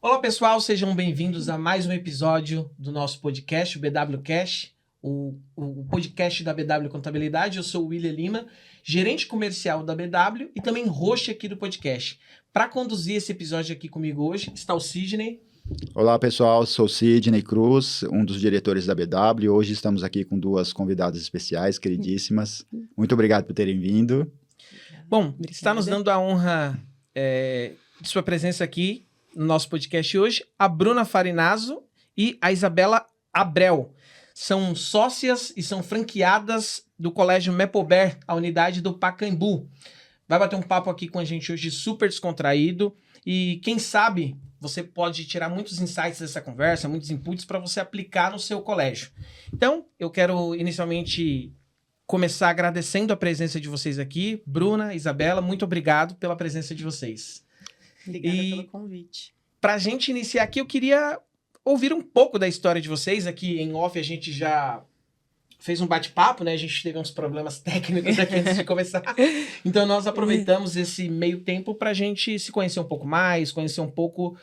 Olá pessoal, sejam bem-vindos a mais um episódio do nosso podcast, o BW Cash, o podcast da BW Contabilidade. Eu sou o William Lima, gerente comercial da BW e também host aqui do podcast. Para conduzir esse episódio aqui comigo hoje está o Sidney. Olá pessoal, sou Sidney Cruz, um dos diretores da BW. Hoje estamos aqui com duas convidadas especiais, queridíssimas. Muito obrigado por terem vindo. Bom, está nos dando a honra de sua presença aqui no nosso podcast hoje, a Bruna Farinazzo e a Isabela Abreu. São sócias e são franqueadas do Colégio Maplebear, a unidade do Pacaembu. Vai bater um papo aqui com a gente hoje super descontraído e quem sabe você pode tirar muitos insights dessa conversa, muitos inputs para você aplicar no seu colégio. Então, eu quero inicialmente começar agradecendo a presença de vocês aqui. Bruna, Isabela, muito obrigado pela presença de vocês. Obrigada pelo convite. Para a gente iniciar aqui, eu queria ouvir um pouco da história de vocês. Aqui em off a gente já fez um bate-papo, né? A gente teve uns problemas técnicos aqui antes de começar. Então nós aproveitamos esse meio tempo para a gente se conhecer um pouco mais, conhecer um pouco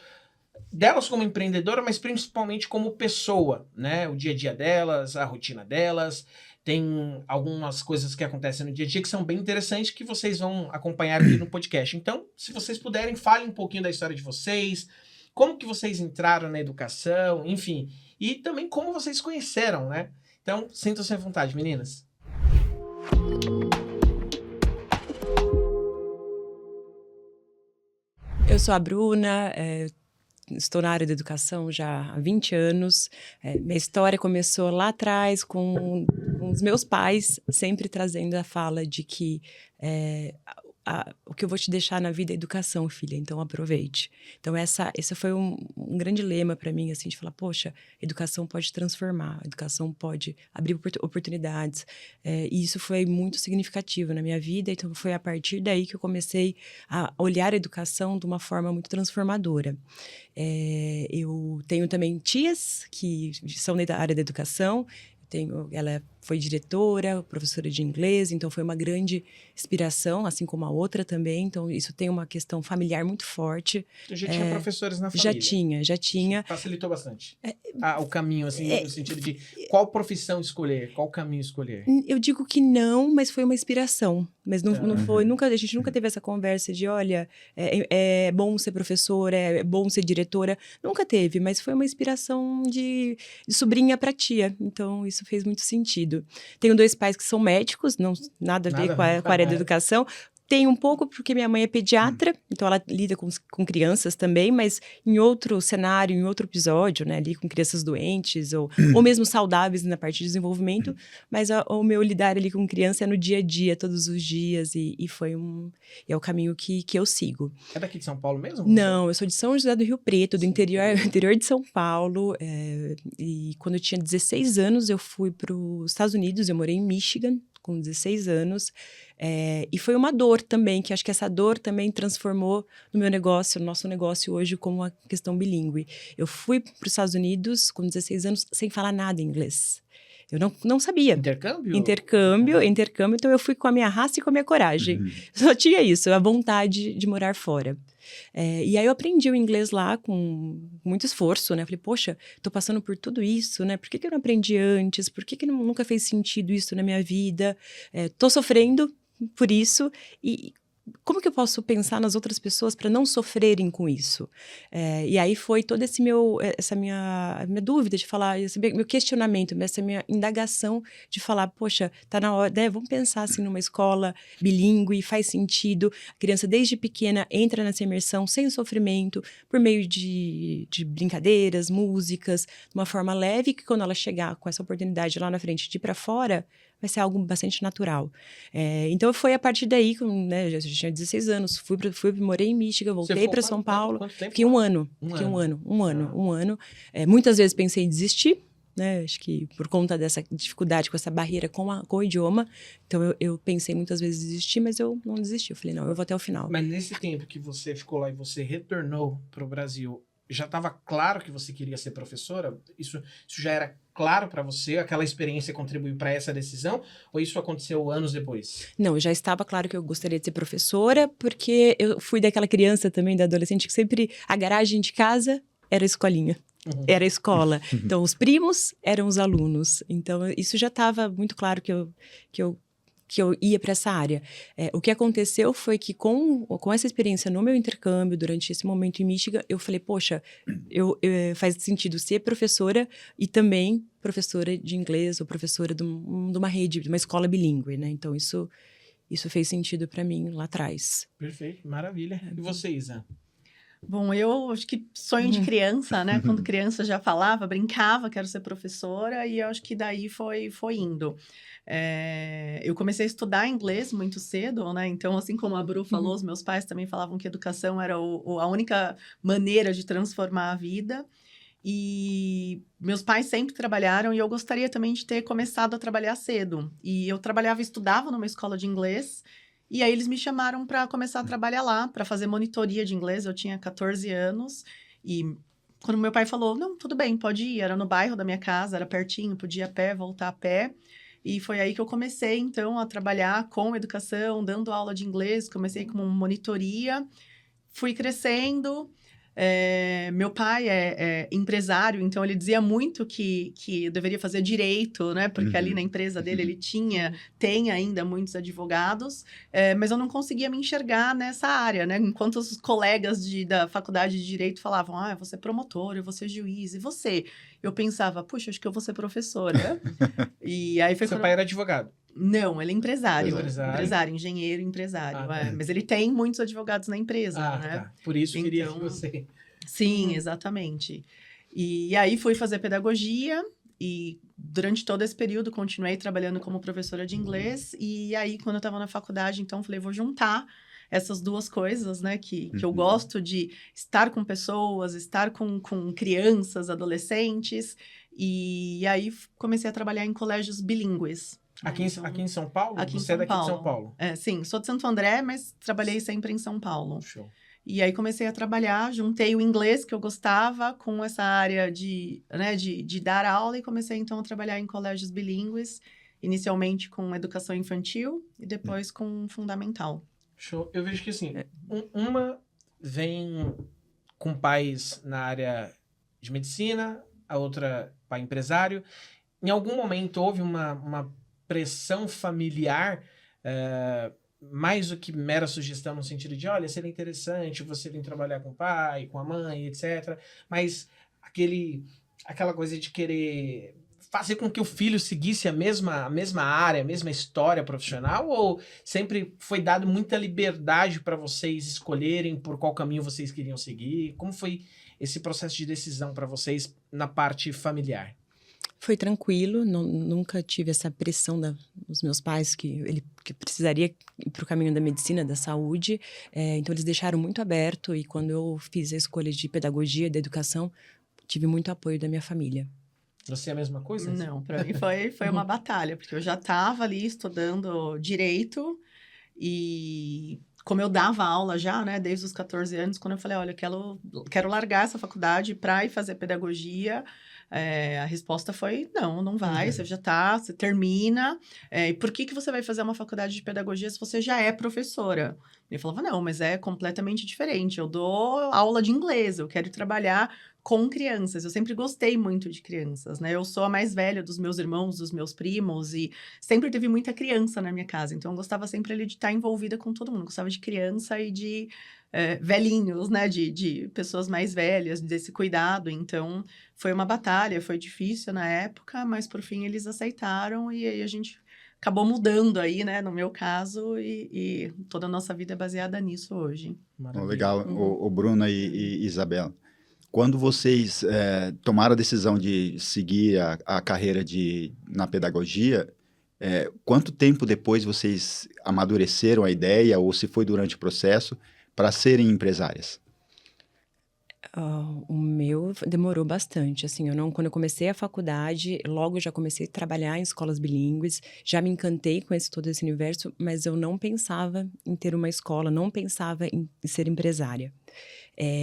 delas como empreendedora, mas principalmente como pessoa, né? O dia a dia delas, a rotina delas. Tem algumas coisas que acontecem no dia a dia que são bem interessantes que vocês vão acompanhar aqui no podcast. Então, se vocês puderem, falem um pouquinho da história de vocês, como que vocês entraram na educação, enfim. E também como vocês conheceram, né? Então, sintam-se à vontade, meninas. Eu sou a Bruna, estou na área da educação já há 20 anos. Minha história começou lá atrás com os meus pais, sempre trazendo a fala de que o que eu vou te deixar na vida é educação, filha, então aproveite. Então esse foi um grande lema para mim, assim, de falar, poxa, educação pode transformar, educação pode abrir oportunidades. E isso foi muito significativo na minha vida, então foi a partir daí que eu comecei a olhar a educação de uma forma muito transformadora. Eu tenho também tias que são da área da educação. Ela foi diretora, professora de inglês, então foi uma grande inspiração, assim como a outra também. Então, isso tem uma questão familiar muito forte. Eu já tinha professores na família. Já tinha. Facilitou bastante. O caminho, assim, no sentido de qual profissão escolher, qual caminho escolher. Eu digo que não, mas foi uma inspiração. Mas não foi, a gente nunca teve essa conversa de, olha, é bom ser professora, é bom ser diretora. Nunca teve, mas foi uma inspiração de sobrinha para tia. Então, isso fez muito sentido. Tenho 2 pais que são médicos, nada a ver com a área da educação. Tem um pouco porque minha mãe é pediatra, então ela lida com crianças também, mas em outro cenário, em outro episódio, né, ali com crianças doentes ou mesmo saudáveis na parte de desenvolvimento, mas o meu lidar ali com criança é no dia a dia, todos os dias, e é o caminho que eu sigo. É daqui de São Paulo mesmo? Não, eu sou de São José do Rio Preto, do interior de São Paulo, e quando eu tinha 16 anos eu fui para os Estados Unidos, eu morei em Michigan, com 16 anos, e foi uma dor também, que acho que essa dor também transformou no nosso negócio hoje como uma questão bilíngue. Eu fui para os Estados Unidos com 16 anos sem falar nada em inglês. Eu não sabia. Intercâmbio, então eu fui com a minha raça e com a minha coragem. Só tinha isso, a vontade de morar fora. E aí eu aprendi o inglês lá com muito esforço, né? Falei, poxa, tô passando por tudo isso, né? Por que eu não aprendi antes? Por que nunca fez sentido isso na minha vida? Tô sofrendo por isso e como que eu posso pensar nas outras pessoas para não sofrerem com isso? E aí foi toda essa minha dúvida de falar, esse meu questionamento, essa minha indagação de falar, poxa, tá na hora, né? Vamos pensar assim numa escola bilíngue, faz sentido, a criança desde pequena entra nessa imersão sem sofrimento, por meio de brincadeiras, músicas, de uma forma leve, que quando ela chegar com essa oportunidade lá na frente de ir para fora, vai ser algo bastante natural. Então, foi a partir daí, né, eu já tinha 16 anos, morei em Michigan, voltei para São Paulo. Quanto tempo? Fiquei um ano. Um ano. Muitas vezes pensei em desistir, né? Acho que por conta dessa dificuldade, com essa barreira com o idioma. Então, eu pensei muitas vezes em desistir, mas eu não desisti. Eu falei, não, eu vou até o final. Mas nesse tempo que você ficou lá e você retornou para o Brasil, já estava claro que você queria ser professora? Isso já era claro para você? Aquela experiência contribuiu para essa decisão? Ou isso aconteceu anos depois? Não, já estava claro que eu gostaria de ser professora, porque eu fui daquela criança também, da adolescente, que sempre a garagem de casa era a escolinha. Era a escola. Então, os primos eram os alunos. Então, isso já estava muito claro que eu ia para essa área. O que aconteceu foi que com essa experiência no meu intercâmbio, durante esse momento em Michigan, eu falei, poxa, faz sentido ser professora e também professora de inglês ou professora de uma rede, de uma escola bilíngue, né? Então, isso fez sentido para mim lá atrás. Perfeito, maravilha. E você, Isa? Bom, eu acho que sonho de criança, né? Quando criança já falava, brincava, quero ser professora, e eu acho que daí foi indo. Eu comecei a estudar inglês muito cedo, né? Então, assim como a Bru falou, os meus pais também falavam que educação era a única maneira de transformar a vida. E meus pais sempre trabalharam e eu gostaria também de ter começado a trabalhar cedo. E eu estudava numa escola de inglês. E aí eles me chamaram para começar a trabalhar lá, para fazer monitoria de inglês. Eu tinha 14 anos e quando meu pai falou, não, tudo bem, pode ir. Era no bairro da minha casa, era pertinho, podia ir a pé, voltar a pé. E foi aí que eu comecei, então, a trabalhar com educação, dando aula de inglês. Comecei com monitoria, fui crescendo. Meu pai é empresário, então ele dizia muito que eu deveria fazer direito, né? Porque ali na empresa dele ele tem ainda muitos advogados, mas eu não conseguia me enxergar nessa área, né? Enquanto os colegas da faculdade de direito falavam, eu vou ser promotor, eu vou ser juiz, e você? Eu pensava, puxa, acho que eu vou ser professora. E aí foi Seu pai era advogado? Não, ele é empresário. Empresário, Engenheiro, empresário. Tá. Mas ele tem muitos advogados na empresa, né? Tá. Por isso queria que você... Sim, exatamente. E aí fui fazer pedagogia e durante todo esse período continuei trabalhando como professora de inglês. E aí, quando eu estava na faculdade, então, falei, vou juntar essas duas coisas, né? Que eu gosto de estar com pessoas, estar com crianças, adolescentes. E aí, comecei a trabalhar em colégios bilíngues. Aqui em São Paulo? Aqui Você em é daqui de São Paulo? Sim, sou de Santo André, mas trabalhei sempre em São Paulo. Show. E aí comecei a trabalhar, juntei o inglês que eu gostava com essa área de dar aula e comecei então a trabalhar em colégios bilíngues, inicialmente com educação infantil e depois com fundamental. Show. Eu vejo que assim, uma vem com pais na área de medicina, a outra pai empresário. Em algum momento houve uma pressão familiar, mais do que mera sugestão no sentido de, olha, seria interessante você vir trabalhar com o pai, com a mãe, etc. Mas aquela coisa de querer fazer com que o filho seguisse a mesma área, a mesma história profissional, ou sempre foi dado muita liberdade para vocês escolherem por qual caminho vocês queriam seguir? Como foi esse processo de decisão para vocês na parte familiar? Foi tranquilo, nunca tive essa pressão dos meus pais que precisaria ir para o caminho da medicina, da saúde. Então, eles deixaram muito aberto e quando eu fiz a escolha de pedagogia, da educação, tive muito apoio da minha família. Você é a mesma coisa? Não, para mim foi uma batalha, porque eu já estava ali estudando direito e como eu dava aula já, né, desde os 14 anos, quando eu falei, olha, quero largar essa faculdade para ir fazer pedagogia, a resposta foi, não vai, você já tá, você termina, e por que você vai fazer uma faculdade de pedagogia se você já é professora? Ele falava, não, mas é completamente diferente, eu dou aula de inglês, eu quero trabalhar com crianças, eu sempre gostei muito de crianças, né, eu sou a mais velha dos meus irmãos, dos meus primos, e sempre teve muita criança na minha casa, então eu gostava sempre ali de estar envolvida com todo mundo, gostava de criança e de velhinhos, né, de pessoas mais velhas, desse cuidado, então foi uma batalha, foi difícil na época, mas por fim eles aceitaram e aí a gente acabou mudando aí, né, no meu caso, e toda a nossa vida é baseada nisso hoje. Legal, o Bruno e Isabela. Quando vocês tomaram a decisão de seguir a carreira na pedagogia, quanto tempo depois vocês amadureceram a ideia, ou se foi durante o processo, para serem empresárias? O meu demorou bastante, assim, quando eu comecei a faculdade, logo já comecei a trabalhar em escolas bilíngues, já me encantei com todo esse universo, mas eu não pensava em ter uma escola, não pensava em ser empresária.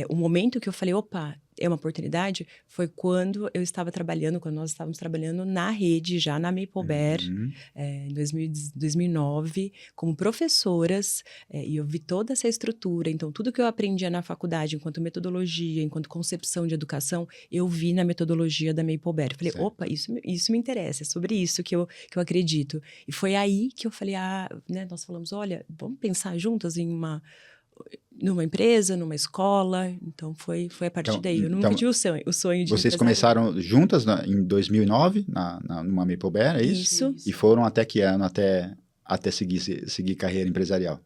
O momento que eu falei, opa, é uma oportunidade, foi quando nós estávamos trabalhando na rede, já na Maple Bear, em 2009, como professoras, e eu vi toda essa estrutura. Então, tudo que eu aprendia na faculdade, enquanto metodologia, enquanto concepção de educação, eu vi na metodologia da Maple Bear. Eu falei, Certo. opa, isso me interessa, é sobre isso que eu acredito. E foi aí que eu falei, nós falamos, olha, vamos pensar juntas numa empresa, numa escola. Então, foi a partir daí. Eu nunca tive o sonho de Vocês empresário. começaram juntas em 2009, numa Maple Bear, é isso? Isso. E foram até que ano? Até seguir carreira empresarial?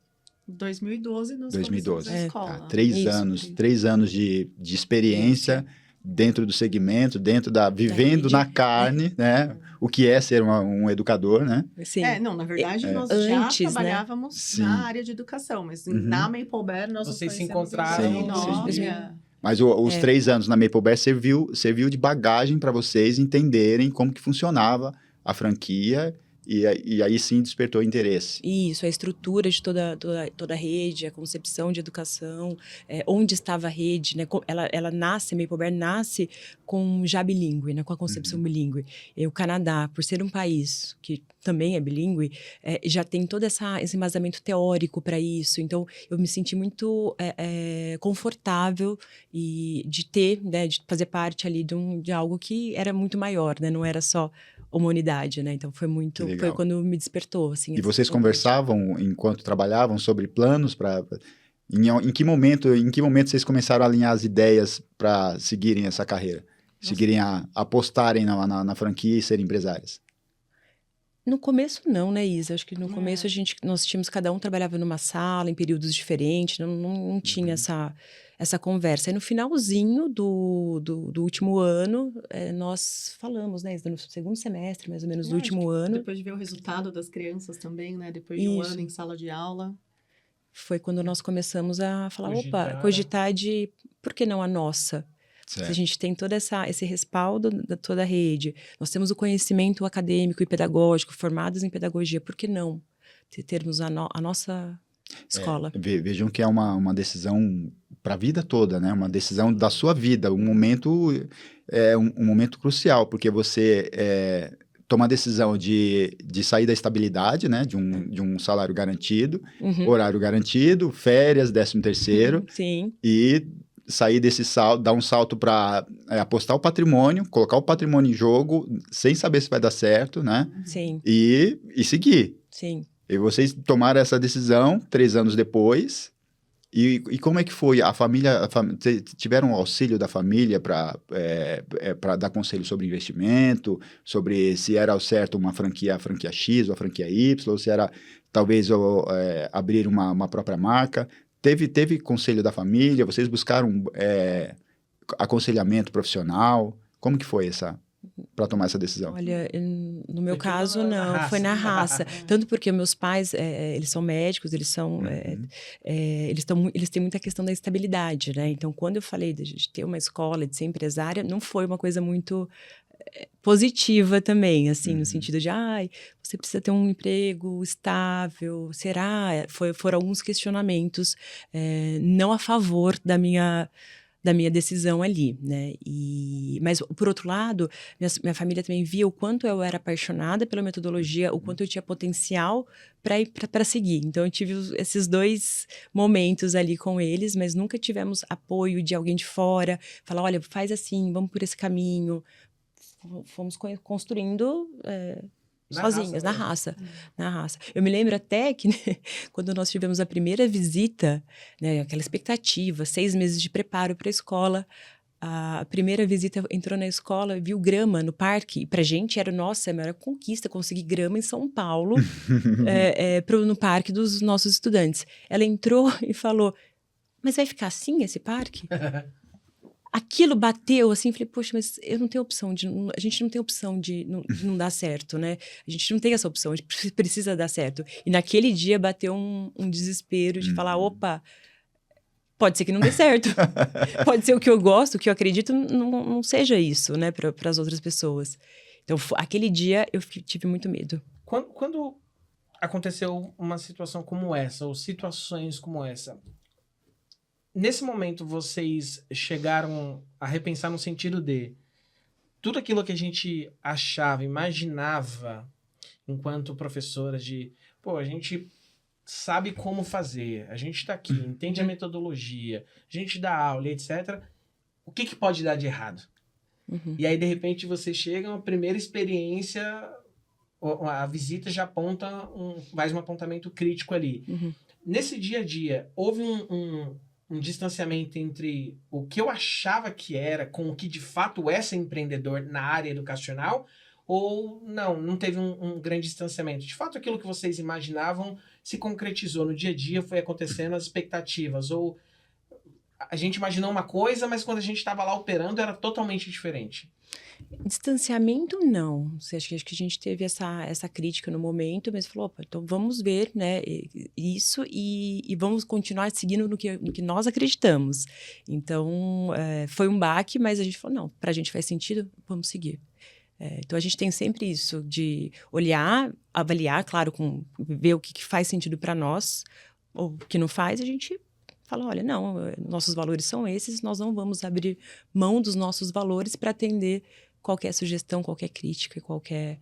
2012 nós 2012. começamos a escola. 3 anos de experiência dentro do segmento, vivendo na carne, né? O que é ser um educador, né? Sim. Na verdade, nós Antes, já trabalhávamos na área de educação, mas na Maple Bear nós Vocês se conhecemos encontraram em 2009. Mas os 3 anos na Maple Bear serviu de bagagem para vocês entenderem como que funcionava a franquia e aí sim despertou interesse. Isso, a estrutura de toda a rede, a concepção de educação, onde estava a rede, né? Ela nasce, a Maple Bear nasce já bilíngue, né? Com a concepção bilíngue. E o Canadá, por ser um país que também é bilíngue, já tem todo esse embasamento teórico para isso. Então, eu me senti muito confortável de ter, né? De fazer parte ali de algo que era muito maior, né? Não era só uma unidade, né? Então foi quando me despertou, assim. E vocês conversavam enquanto trabalhavam sobre planos para em que momento vocês começaram a alinhar as ideias para seguirem essa carreira, seguirem apostarem na franquia e serem empresárias? No começo não, né, Isa? Acho que no começo nós tínhamos, cada um trabalhava numa sala, em períodos diferentes, não tinha essa conversa. E no finalzinho do último ano, nós falamos, né, Isa, no segundo semestre, mais ou menos, do último ano. Depois de ver o resultado das crianças também, né, depois de um ano em sala de aula. Foi quando nós começamos a falar, cogitar de, por que não a nossa? Se a gente tem todo esse respaldo da toda a rede, nós temos o conhecimento acadêmico e pedagógico, formados em pedagogia, por que não termos a nossa escola? Vejam que é uma decisão para a vida toda, né? Uma decisão da sua vida, um momento crucial, porque você toma a decisão de sair da estabilidade, né? De um salário garantido, horário garantido, férias, 13º, Sim. E sair desse salto, dar um salto para apostar o patrimônio, colocar o patrimônio em jogo, sem saber se vai dar certo, né? Sim. E seguir. Sim. E vocês tomaram essa decisão 3 anos depois. E como é que foi? A família tiveram auxílio da família para dar conselho sobre investimento, sobre se era ao certo a franquia X ou a franquia Y, ou se era talvez abrir uma própria marca. Teve conselho da família? Vocês buscaram aconselhamento profissional? Como que foi para tomar essa decisão? Olha, no meu caso, não. Foi na raça. Tanto porque meus pais, eles são médicos, eles têm muita questão da estabilidade, né? Então, quando eu falei de ter uma escola, de ser empresária, não foi uma coisa muito positiva também, assim, no sentido de, você precisa ter um emprego estável, será? Foram alguns questionamentos, não a favor da minha decisão ali, né? Mas, por outro lado, minha família também via o quanto eu era apaixonada pela metodologia, o quanto eu tinha potencial para seguir. Então, eu tive esses 2 momentos ali com eles, mas nunca tivemos apoio de alguém de fora, falar, olha, faz assim, vamos por esse caminho. Fomos construindo sozinhas, na raça. Eu me lembro até que, né, quando nós tivemos a primeira visita, né, aquela expectativa, 6 meses de preparo para a escola, a primeira visita entrou na escola, viu grama no parque, e pra gente era a maior conquista conseguir grama em São Paulo, no parque dos nossos estudantes. Ela entrou e falou, mas vai ficar assim esse parque? Aquilo bateu, assim, falei, poxa, mas eu não tenho opção a gente não tem opção de não dar certo, né? A gente não tem essa opção, a gente precisa dar certo. E naquele dia bateu um desespero de falar, opa, pode ser que não dê certo. Pode ser o que eu gosto, o que eu acredito, não seja isso, né, para as outras pessoas. Então, aquele dia eu tive muito medo. Quando aconteceu uma situação como essa, ou situações como essa, nesse momento, vocês chegaram a repensar no sentido de tudo aquilo que a gente achava, imaginava, enquanto professoras de... Pô, a gente sabe como fazer, a gente está aqui, entende a metodologia, a gente dá aula, etc. O que pode dar de errado? Uhum. E aí, de repente, você chega, uma primeira experiência, a visita já aponta, faz um apontamento crítico ali. Uhum. Nesse dia a dia, houve um distanciamento entre o que eu achava que era com o que de fato é ser empreendedor na área educacional, ou não teve um grande distanciamento? De fato, aquilo que vocês imaginavam se concretizou no dia a dia, foi acontecendo as expectativas, ou a gente imaginou uma coisa, mas quando a gente estava lá operando era totalmente diferente. Distanciamento, não. Acho que a gente teve essa crítica no momento, mas falou, opa, então vamos ver, né, isso e vamos continuar seguindo no que nós acreditamos. Então, foi um baque, mas a gente falou, não, pra gente faz sentido, vamos seguir. Então, a gente tem sempre isso de olhar, avaliar, claro, ver o que faz sentido para nós, ou o que não faz, a gente fala, olha, não, nossos valores são esses, nós não vamos abrir mão dos nossos valores para atender qualquer sugestão, qualquer crítica, qualquer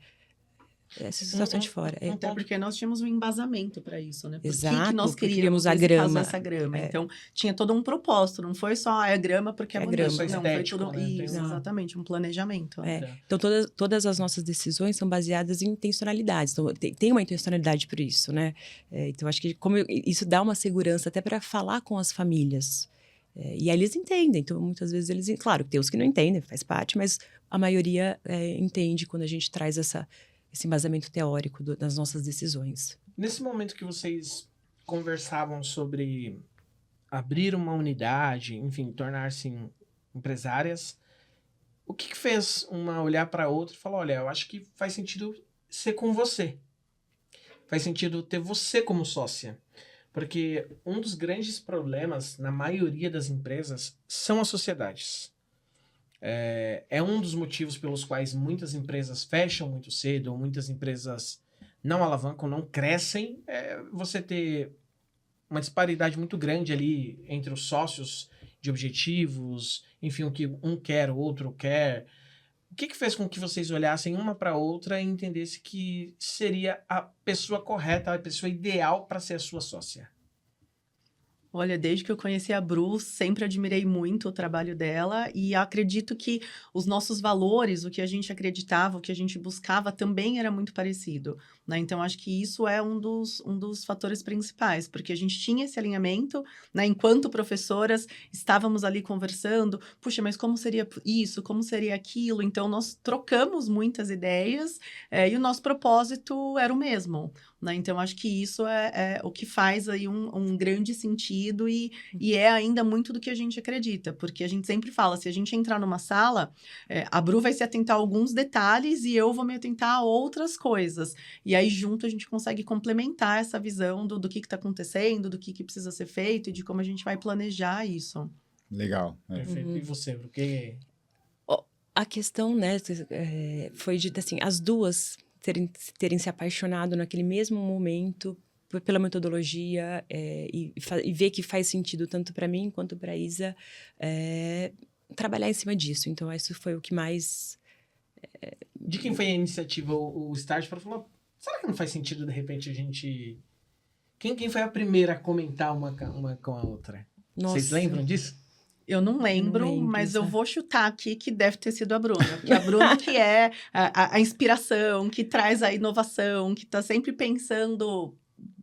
situação de fora. Até porque nós tínhamos um embasamento para isso, né? Por Exato, que nós queríamos a grama. essa grama. Então, tinha todo um propósito, não foi só a grama porque é bonito. grama. Não, Estético, foi tudo né? isso, exatamente, um planejamento. Então, todas as nossas decisões são baseadas em intencionalidades. Então, tem uma intencionalidade por isso, né? Então, acho que isso dá uma segurança até para falar com as famílias. E aí eles entendem. Então, muitas vezes eles... Claro, tem os que não entendem, faz parte, mas a maioria entende quando a gente traz esse embasamento teórico das nossas decisões. Nesse momento que vocês conversavam sobre abrir uma unidade, enfim, tornar-se empresárias, o que fez uma olhar para a outra e falar, olha, eu acho que faz sentido ser com você. Faz sentido ter você como sócia. Porque um dos grandes problemas na maioria das empresas são as sociedades. É um dos motivos pelos quais muitas empresas fecham muito cedo, ou muitas empresas não alavancam, não crescem. Você ter uma disparidade muito grande ali entre os sócios de objetivos, enfim, o que um quer, o outro quer. O que fez com que vocês olhassem uma para a outra e entendessem que seria a pessoa correta, a pessoa ideal para ser a sua sócia? Olha, desde que eu conheci a Bru, sempre admirei muito o trabalho dela e acredito que os nossos valores, o que a gente acreditava, o que a gente buscava também era muito parecido, né? Então, acho que isso é um dos fatores principais, porque a gente tinha esse alinhamento, né? Enquanto professoras, estávamos ali conversando, puxa, mas como seria isso? Como seria aquilo? Então, nós trocamos muitas ideias e o nosso propósito era o mesmo, né? Então, acho que isso é o que faz aí um grande sentido e é ainda muito do que a gente acredita, porque a gente sempre fala, se a gente entrar numa sala, a Bru vai se atentar a alguns detalhes e eu vou me atentar a outras coisas. E aí, junto, a gente consegue complementar essa visão do que está acontecendo, do que precisa ser feito e de como a gente vai planejar isso. Legal. Perfeito. E você, Bru? A questão, né, foi de, assim, as duas terem se apaixonado naquele mesmo momento pela metodologia e ver que faz sentido tanto para mim quanto para a Isa trabalhar em cima disso. Então, isso foi o que mais... De quem foi a iniciativa, o start, para falar, será que não faz sentido, de repente, a gente... Quem foi a primeira a comentar uma com a outra? Nossa. Vocês lembram disso? Eu não lembro, mas eu vou chutar aqui que deve ter sido a Bruna. Porque a Bruna que é a inspiração, que traz a inovação, que está sempre pensando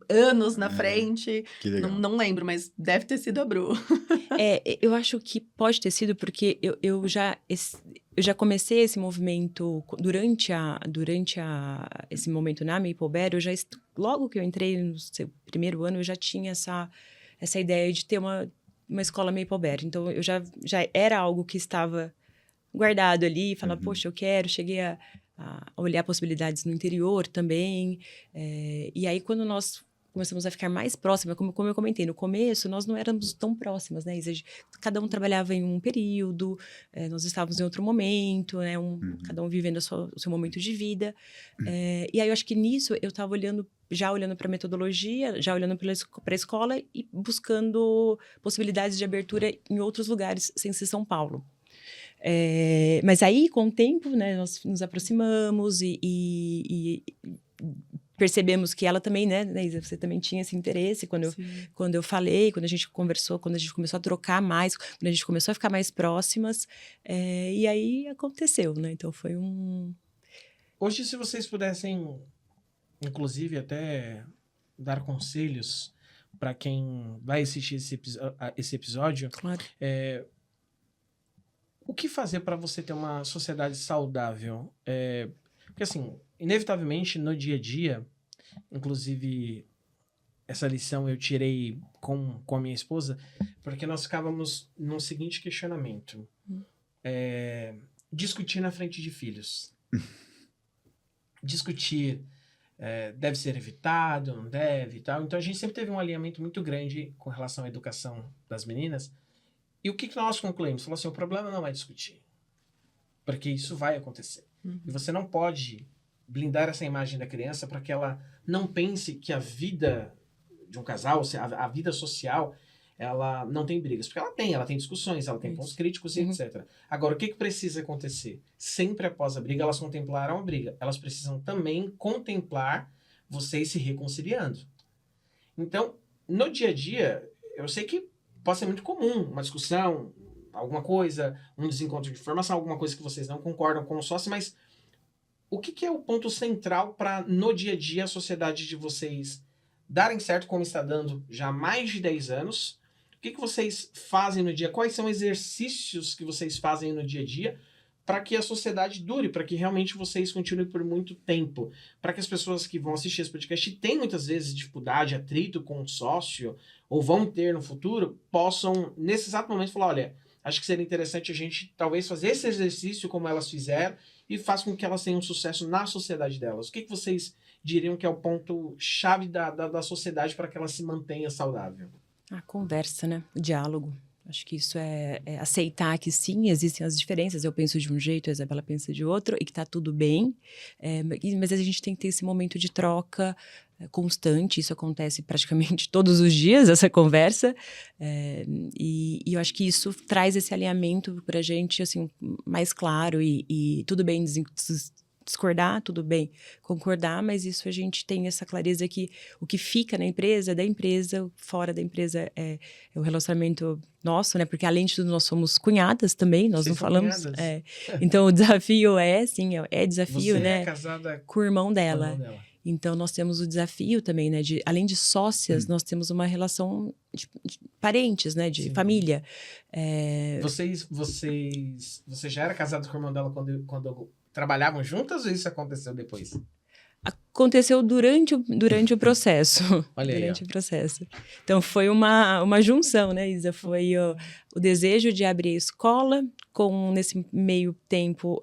anos na frente. Que legal. Não lembro, mas deve ter sido a Bru. Eu acho que pode ter sido porque eu já comecei esse movimento durante esse momento na Mapleberry. Logo que eu entrei no primeiro ano, eu já tinha essa ideia de ter uma escola Mapleberry. Então, eu já era algo que estava guardado ali. Falava, poxa, eu quero. Cheguei a olhar possibilidades no interior também. E aí, quando nós começamos a ficar mais próximas, como eu comentei, no começo nós não éramos tão próximas, né, Isa? Cada um trabalhava em um período, nós estávamos em outro momento, né, cada um vivendo o seu momento de vida. E aí eu acho que nisso eu estava olhando para a metodologia, já olhando para a escola e buscando possibilidades de abertura em outros lugares, sem ser São Paulo. Mas aí, com o tempo, né, nós nos aproximamos e percebemos que ela também, né, Isa, você também tinha esse interesse quando eu falei, quando a gente conversou, quando a gente começou a trocar mais, quando a gente começou a ficar mais próximas, e aí aconteceu, né? Então foi um... Hoje, se vocês pudessem, inclusive, até dar conselhos para quem vai assistir esse episódio, Claro. O que fazer para você ter uma sociedade saudável? Porque, assim, inevitavelmente, no dia a dia, inclusive, essa lição eu tirei com a minha esposa, porque nós ficávamos num seguinte questionamento. Discutir na frente de filhos. Discutir deve ser evitado, não deve e tal. Então, a gente sempre teve um alinhamento muito grande com relação à educação das meninas. E o que nós concluímos? Falou assim, o problema não é discutir. Porque isso vai acontecer. E você não pode blindar essa imagem da criança para que ela não pense que a vida de um casal, a vida social, ela não tem brigas. Porque ela tem discussões, ela tem pontos críticos e etc. Agora, o que precisa acontecer? Sempre após a briga, elas contemplaram a briga. Elas precisam também contemplar vocês se reconciliando. Então, no dia a dia, eu sei que pode ser muito comum, uma discussão, alguma coisa, um desencontro de informação, alguma coisa que vocês não concordam como sócio, mas o que é o ponto central para, no dia a dia, a sociedade de vocês darem certo, como está dando já há mais de 10 anos? O que vocês fazem no dia? Quais são os exercícios que vocês fazem no dia a dia para que a sociedade dure, para que realmente vocês continuem por muito tempo, para que as pessoas que vão assistir esse podcast e têm muitas vezes dificuldade, atrito com o sócio, ou vão ter no futuro, possam, nesse exato momento, falar, olha, acho que seria interessante a gente talvez fazer esse exercício como elas fizeram e faz com que elas tenham sucesso na sociedade delas. O que vocês diriam que é o ponto-chave da sociedade para que ela se mantenha saudável? A conversa, né? O diálogo. Acho que isso é aceitar que sim, existem as diferenças. Eu penso de um jeito, a Isabela pensa de outro, e que tá tudo bem. Mas a gente tem que ter esse momento de troca constante. Isso acontece praticamente todos os dias, essa conversa. E eu acho que isso traz esse alinhamento pra gente, assim, mais claro. E tudo bem discordar, tudo bem concordar, mas isso a gente tem essa clareza que o que fica na empresa é da empresa, fora da empresa é o relacionamento nosso, né? Porque além de tudo nós somos cunhadas também, nós não falamos. Então o desafio é desafio, você, né? É casada com o irmão dela. Então nós temos o desafio também, né? Além de sócias, nós temos uma relação de parentes, né? De família. Você já era casado com o irmão dela quando trabalhavam juntas ou isso aconteceu depois? Aconteceu durante o processo. Olha durante aí, o processo. Então, foi uma junção, né, Isa? Foi o desejo de abrir a escola, nesse meio tempo,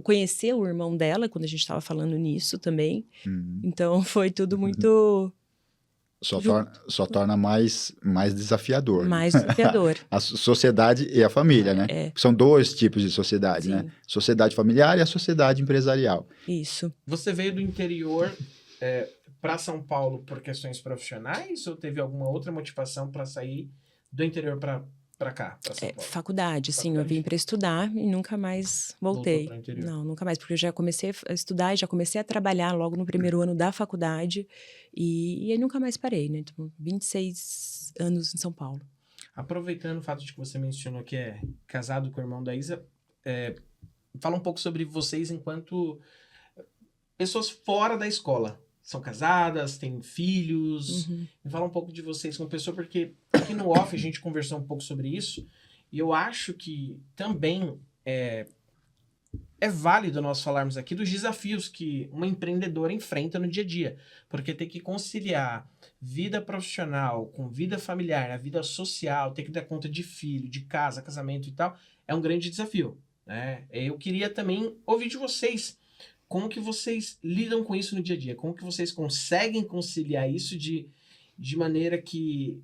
conhecer o irmão dela, quando a gente estava falando nisso também. Então, foi tudo muito... Só torna mais desafiador. Mais desafiador. A sociedade e a família, né? São dois tipos de sociedade, né? Sociedade familiar e a sociedade empresarial. Isso. Você veio do interior para São Paulo por questões profissionais ou teve alguma outra motivação para sair do interior para cá, para São Paulo? Faculdade, sim. Eu vim para estudar e nunca mais voltei. Não, nunca mais, porque eu já comecei a estudar e já comecei a trabalhar logo no primeiro ano da faculdade e aí nunca mais parei, né? Então, 26 anos em São Paulo. Aproveitando o fato de que você mencionou que é casado com o irmão da Isa, fala um pouco sobre vocês enquanto pessoas fora da escola. São casadas, têm filhos. Me fala um pouco de vocês como pessoa, porque aqui no off a gente conversou um pouco sobre isso. E eu acho que também é válido nós falarmos aqui dos desafios que uma empreendedora enfrenta no dia a dia. Porque ter que conciliar vida profissional com vida familiar, a vida social, ter que dar conta de filho, de casa, casamento e tal, é um grande desafio, né? Eu queria também ouvir de vocês como que vocês lidam com isso no dia a dia? Como que vocês conseguem conciliar isso de maneira que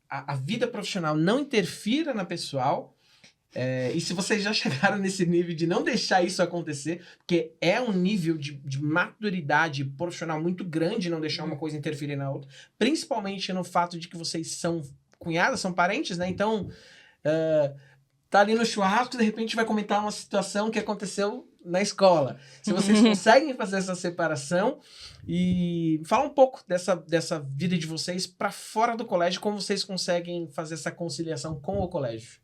a vida profissional não interfira na pessoal? E se vocês já chegaram nesse nível de não deixar isso acontecer, porque é um nível de maturidade profissional muito grande não deixar uma coisa interferir na outra, principalmente no fato de que vocês são cunhadas, são parentes, né? Então, tá ali no churrasco, de repente vai comentar uma situação que aconteceu na escola. Se vocês conseguem fazer essa separação e fala um pouco dessa vida de vocês para fora do colégio, como vocês conseguem fazer essa conciliação com o colégio.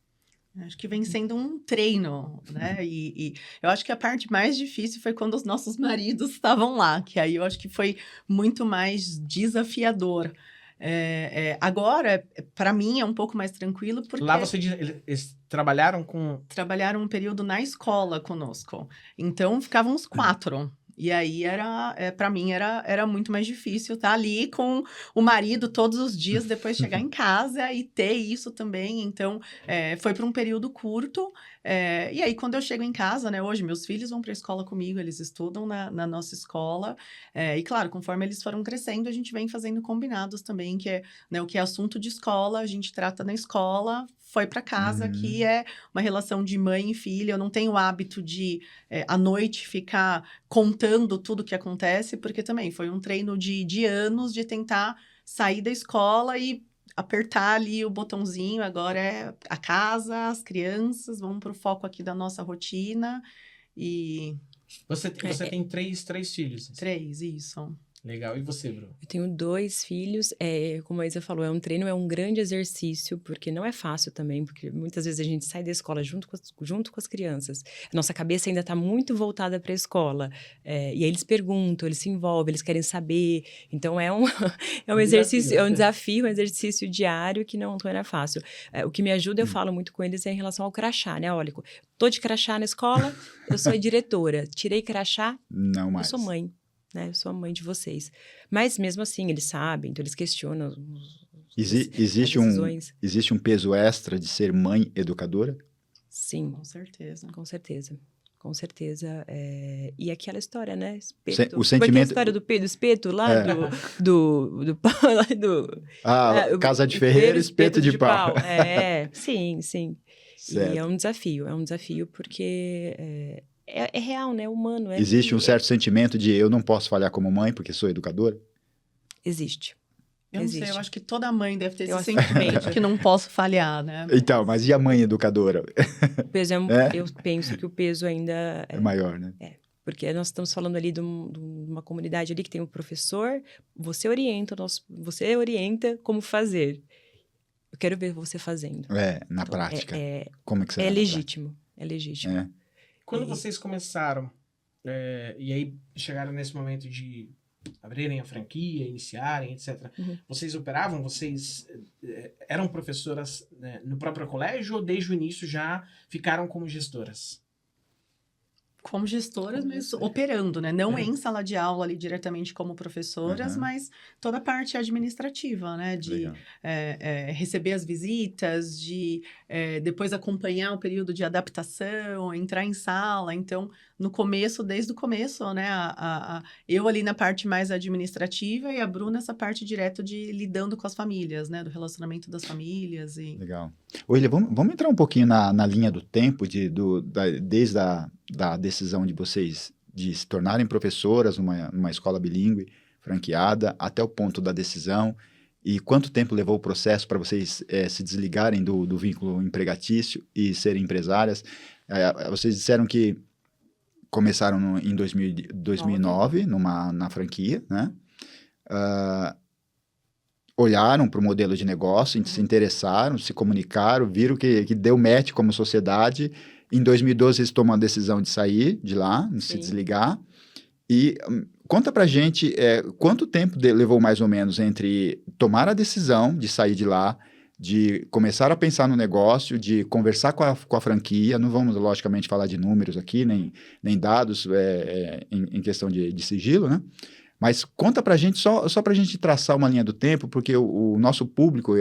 Acho que vem sendo um treino, né? E eu acho que a parte mais difícil foi quando os nossos maridos estavam lá, que aí eu acho que foi muito mais desafiador. Agora, para mim, é um pouco mais tranquilo, porque... Lá eles trabalharam com... Trabalharam um período na escola conosco. Então, ficavam os 4. E aí, para mim, era muito mais difícil estar ali com o marido todos os dias, depois chegar em casa e ter isso também. Então, foi por um período curto. E aí, quando eu chego em casa, né? Hoje, meus filhos vão para a escola comigo, eles estudam na nossa escola. E, claro, conforme eles foram crescendo, a gente vem fazendo combinados também, que é, né, o que é assunto de escola, a gente trata na escola, foi para casa, que é uma relação de mãe e filha. Eu não tenho o hábito de, à noite, ficar contando tudo o que acontece, porque também foi um treino de anos de tentar sair da escola e apertar ali o botãozinho. Agora é a casa, as crianças, vamos para o foco aqui da nossa rotina. E... Você tem três filhos? 3, isso. Legal. E você, Bru? Eu tenho 2 filhos. Como a Isa falou, é um treino, é um grande exercício, porque não é fácil também, porque muitas vezes a gente sai da escola junto com as crianças. A nossa cabeça ainda está muito voltada para a escola. E aí eles perguntam, eles se envolvem, eles querem saber. Então, é um exercício, é um desafio, um exercício diário que não é fácil. O que me ajuda, eu falo muito com eles, é em relação ao crachá, né? Olha, tô de crachá na escola, eu sou a diretora. Tirei crachá, não mais. Eu sou mãe. Né? Eu sou a mãe de vocês. Mas mesmo assim, eles sabem, então eles questionam Existe um peso extra de ser mãe educadora? Sim. Com certeza. Com certeza. Com certeza. E aquela história, né? O sentimento... Foi a história do espeto lá, do pau, lá do... Casa de ferreiro, espeto de pau. Sim. Certo. E é um desafio porque... É real, né? É humano. Existe um certo sentimento de eu não posso falhar como mãe porque sou educadora? Existe. Eu não sei, eu acho que toda mãe deve ter esse sentimento de que não posso falhar, né? Então, mas e a mãe educadora? O peso eu penso que o peso ainda... É maior, né? Porque nós estamos falando ali de uma comunidade ali que tem um professor, você orienta como fazer. Eu quero ver você fazendo. Na prática. Como é que você É legítimo. É legítimo. Quando vocês começaram, e aí chegaram nesse momento de abrirem a franquia, iniciarem, etc. Vocês operavam? Vocês eram professoras no próprio colégio ou desde o início já ficaram como gestoras? Como gestoras, mas operando, né? Não em sala de aula ali diretamente como professoras, mas toda a parte administrativa, né? De receber as visitas, de depois acompanhar o período de adaptação, entrar em sala. Então, no começo, desde o começo, né? Eu ali na parte mais administrativa e a Bruna nessa parte direto de lidando com as famílias, né? Do relacionamento das famílias. Legal. William, vamos entrar um pouquinho na linha do tempo, desde da decisão de vocês de se tornarem professoras numa escola bilíngue, franqueada, até o ponto da decisão, e quanto tempo levou o processo para vocês se desligarem do vínculo empregatício e serem empresárias. Vocês disseram que começaram em 2009, na franquia, né? Olharam para o modelo de negócio, se interessaram, se comunicaram, viram que deu match como sociedade. Em 2012, eles tomam a decisão de sair de lá, de se desligar. E conta pra gente quanto tempo levou mais ou menos entre tomar a decisão de sair de lá, de começar a pensar no negócio, de conversar com a franquia. Não vamos, logicamente, falar de números aqui, nem dados em questão de sigilo, né? Mas conta pra gente, só pra gente traçar uma linha do tempo, porque o nosso público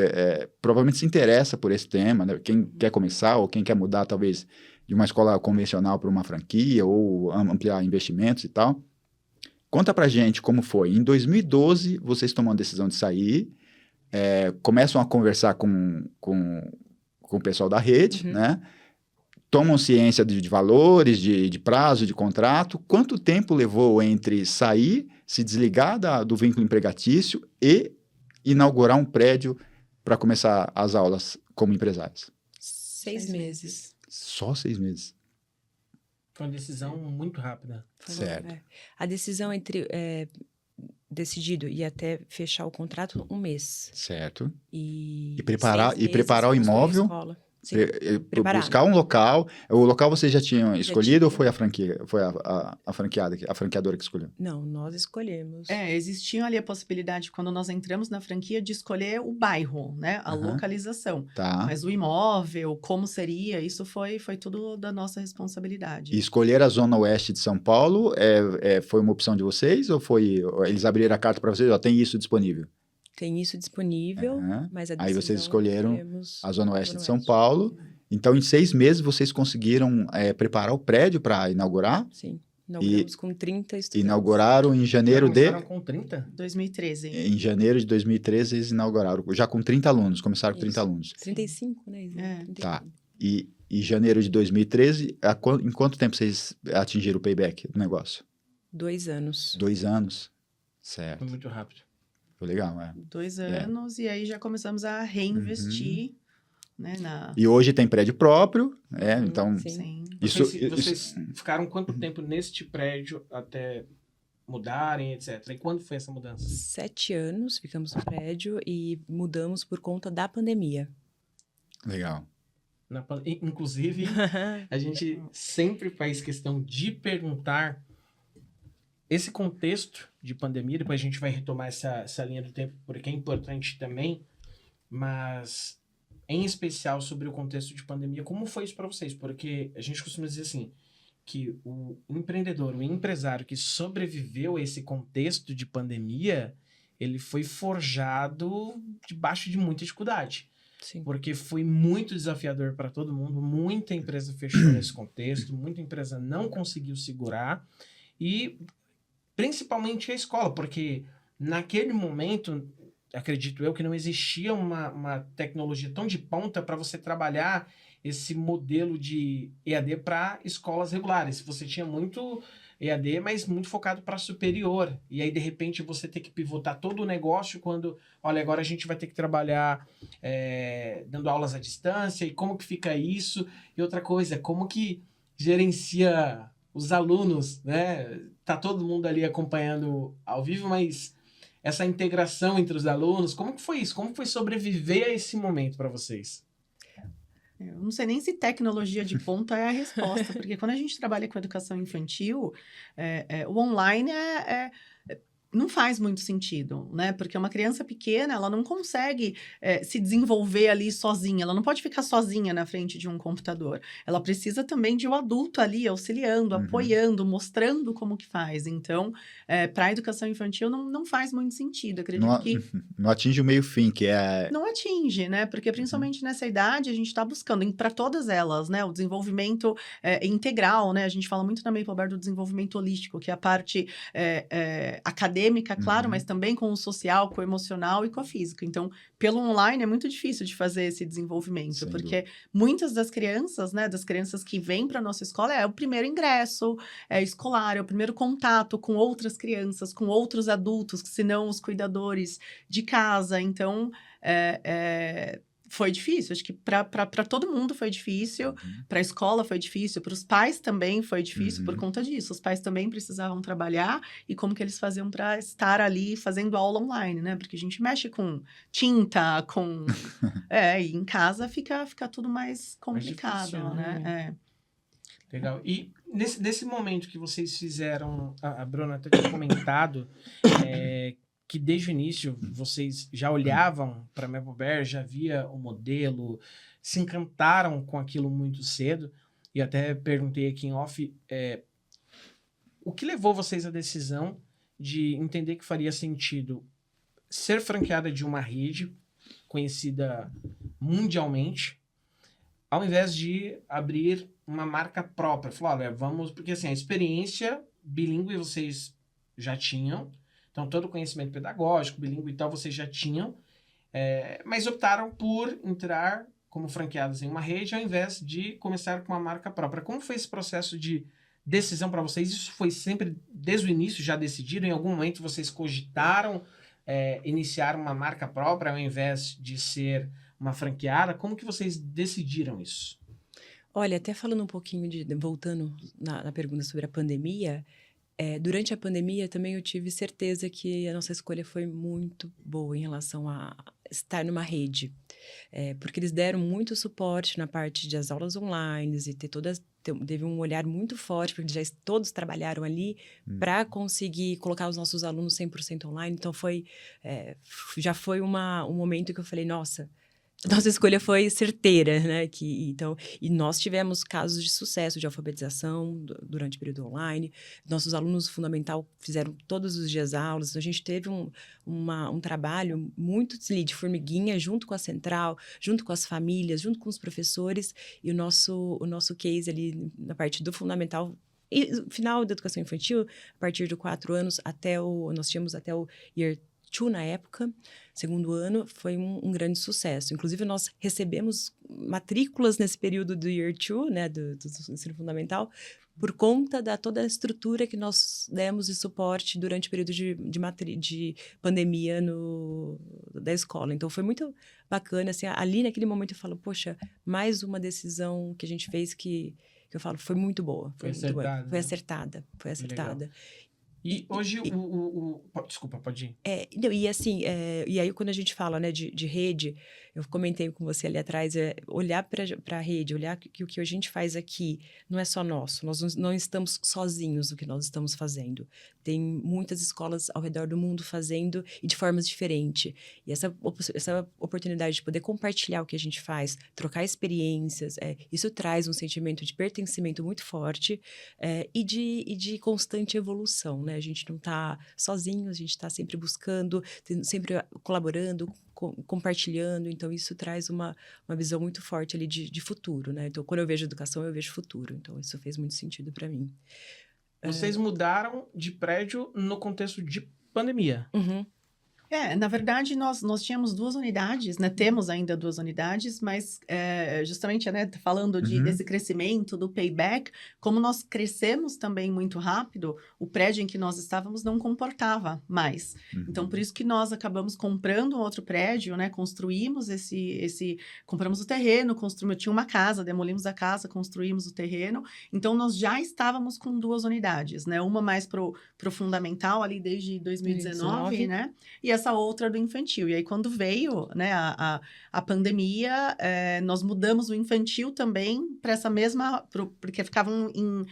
provavelmente se interessa por esse tema, né? Quem quer começar ou quem quer mudar, talvez, de uma escola convencional para uma franquia ou ampliar investimentos e tal. Conta pra gente como foi. Em 2012, vocês tomam a decisão de sair, começam a conversar com o pessoal da rede, né? Tomam ciência de valores, de prazo, de contrato. Quanto tempo levou entre sair, se desligar do vínculo empregatício e inaugurar um prédio para começar as aulas como empresários? 6 meses. Só 6 meses. Foi uma decisão muito rápida. Certo. A decisão entre decidido e até fechar o contrato, 1 mês. Certo. E preparar 6 meses preparar o construir a imóvel. escola. Sim, preparado. Buscar um local. O local vocês já tinham escolhido ou tinha. foi a franquia? Foi a franqueadora que escolheu? Não, nós escolhemos. Existia ali a possibilidade, quando nós entramos na franquia, de escolher o bairro, né? A localização. Tá. Mas o imóvel, como seria, isso foi tudo da nossa responsabilidade. E escolher a zona oeste de São Paulo foi uma opção de vocês ou eles abriram a carta para vocês? Ó, tem isso disponível? Tem isso disponível, mas a decisão... Aí vocês escolheram temos a zona oeste de São Paulo. Então, em 6 meses, vocês conseguiram preparar o prédio para inaugurar? Sim. Inauguramos com 30 estudantes. Inauguraram em janeiro de... Começaram com 30? 2013. Em janeiro de 2013, eles inauguraram, já com 30 alunos, começaram com 30 alunos. 35, né? Isa? 35. Tá. E em janeiro de 2013, em quanto tempo vocês atingiram o payback do negócio? 2 anos. 2 anos. Certo. Foi muito rápido. Foi legal, 2 anos, e aí já começamos a reinvestir, né? E hoje tem prédio próprio, então... Sim. Vocês ficaram quanto tempo neste prédio até mudarem, etc? E quando foi essa mudança? 7 anos ficamos no prédio e mudamos por conta da pandemia. Legal. Inclusive, a gente sempre faz questão de perguntar esse contexto de pandemia, depois a gente vai retomar essa linha do tempo, porque é importante também, mas em especial sobre o contexto de pandemia, como foi isso para vocês? Porque a gente costuma dizer assim, que o empreendedor, o empresário que sobreviveu a esse contexto de pandemia, ele foi forjado debaixo de muita dificuldade. Sim. Porque foi muito desafiador para todo mundo, muita empresa fechou nesse contexto, muita empresa não conseguiu segurar, e principalmente a escola, porque naquele momento, acredito eu, que não existia uma tecnologia tão de ponta para você trabalhar esse modelo de EAD para escolas regulares. Você tinha muito EAD, mas muito focado para superior. E aí, de repente, você tem que pivotar todo o negócio quando, olha, agora a gente vai ter que trabalhar dando aulas à distância, e como que fica isso? E outra coisa, como que gerencia os alunos, né? Tá todo mundo ali acompanhando ao vivo, mas essa integração entre os alunos, como que foi isso? Como foi sobreviver a esse momento para vocês? Eu não sei nem se tecnologia de ponta é a resposta, porque quando a gente trabalha com educação infantil, o online não faz muito sentido, né? Porque uma criança pequena, ela não consegue se desenvolver ali sozinha, ela não pode ficar sozinha na frente de um computador. Ela precisa também de um adulto ali auxiliando, apoiando, mostrando como que faz. Então, para a educação infantil não faz muito sentido. Acredito que não atinge o meio-fim, que é... Não atinge, né? Porque principalmente nessa idade, a gente está buscando, para todas elas, né? O desenvolvimento integral, né? A gente fala muito também, Roberto, do desenvolvimento holístico, que é a parte acadêmica, claro, mas também com o social, com o emocional e com a física. Então, pelo online é muito difícil de fazer esse desenvolvimento, porque muitas das crianças, né, das crianças que vêm para a nossa escola, é o primeiro ingresso escolar, é o primeiro contato com outras crianças, com outros adultos, que se não os cuidadores de casa. Então, foi difícil, acho que para todo mundo foi difícil, para a escola foi difícil, para os pais também foi difícil por conta disso. Os pais também precisavam trabalhar, e como que eles faziam para estar ali fazendo aula online, né? Porque a gente mexe com tinta, com... e em casa fica tudo mais complicado, difícil, né? Legal. E nesse momento que vocês fizeram, a Bruna até tinha comentado, que desde o início vocês já olhavam para a Mapleberry, já via o modelo, se encantaram com aquilo muito cedo, e até perguntei aqui em off, o que levou vocês à decisão de entender que faria sentido ser franqueada de uma rede conhecida mundialmente, ao invés de abrir uma marca própria. Falou, olha, vamos... Porque, assim, a experiência bilíngue vocês já tinham. Então, todo o conhecimento pedagógico, bilíngue e tal, vocês já tinham. Mas optaram por entrar como franqueados em uma rede, ao invés de começar com uma marca própria. Como foi esse processo de decisão para vocês? Isso foi sempre, desde o início, já decidido? Em algum momento vocês cogitaram iniciar uma marca própria, ao invés de ser uma franqueada? Como que vocês decidiram isso? Olha, até falando um pouquinho voltando na pergunta sobre a pandemia, durante a pandemia também eu tive certeza que a nossa escolha foi muito boa em relação a estar numa rede. Porque eles deram muito suporte na parte das aulas online e teve um olhar muito forte, porque já todos trabalharam ali para conseguir colocar os nossos alunos 100% online. Então, já foi um momento que eu falei, nossa escolha foi certeira, né? E nós tivemos casos de sucesso de alfabetização durante o período online. Nossos alunos do fundamental fizeram todos os dias aulas. Então, a gente teve um trabalho muito de formiguinha, junto com a central, junto com as famílias, junto com os professores. E o nosso case ali na parte do fundamental, e final da educação infantil, a partir de 4 anos, nós tínhamos até o Year 2 na época, segundo ano, foi um grande sucesso. Inclusive, nós recebemos matrículas nesse período do Year 2, né, do ensino fundamental, por conta da toda a estrutura que nós demos de suporte durante o período de pandemia da escola. Então, foi muito bacana. Assim, ali, naquele momento, eu falo, poxa, mais uma decisão que a gente fez que eu falo, foi muito boa. Foi acertada. Foi acertada. Foi acertada. E hoje desculpa, pode ir. E assim, e aí quando a gente fala, né, de rede, eu comentei com você ali atrás, olhar para a rede, olhar que o que a gente faz aqui não é só nosso, nós não estamos sozinhos no que nós estamos fazendo. Tem muitas escolas ao redor do mundo fazendo e de formas diferentes. E essa oportunidade de poder compartilhar o que a gente faz, trocar experiências, isso traz um sentimento de pertencimento muito forte e de constante evolução, né? A gente não está sozinho, a gente está sempre buscando, sempre colaborando, compartilhando. Então, isso traz uma visão muito forte ali de futuro, né? Então, quando eu vejo educação, eu vejo futuro. Então, isso fez muito sentido para mim. Vocês mudaram de prédio no contexto de pandemia. Uhum. Na verdade, nós tínhamos 2 unidades, né? Temos ainda 2 unidades, mas justamente, né, falando desse crescimento, do payback, como nós crescemos também muito rápido, o prédio em que nós estávamos não comportava mais. Então, por isso que nós acabamos comprando um outro prédio, né? Construímos compramos o terreno, tinha uma casa, demolimos a casa, construímos o terreno. Então, nós já estávamos com 2 unidades, né? Uma mais pro fundamental, ali desde 2019, né? E essa outra do infantil. E aí, quando veio, né, a pandemia, nós mudamos o infantil também para essa mesma... porque ficavam em...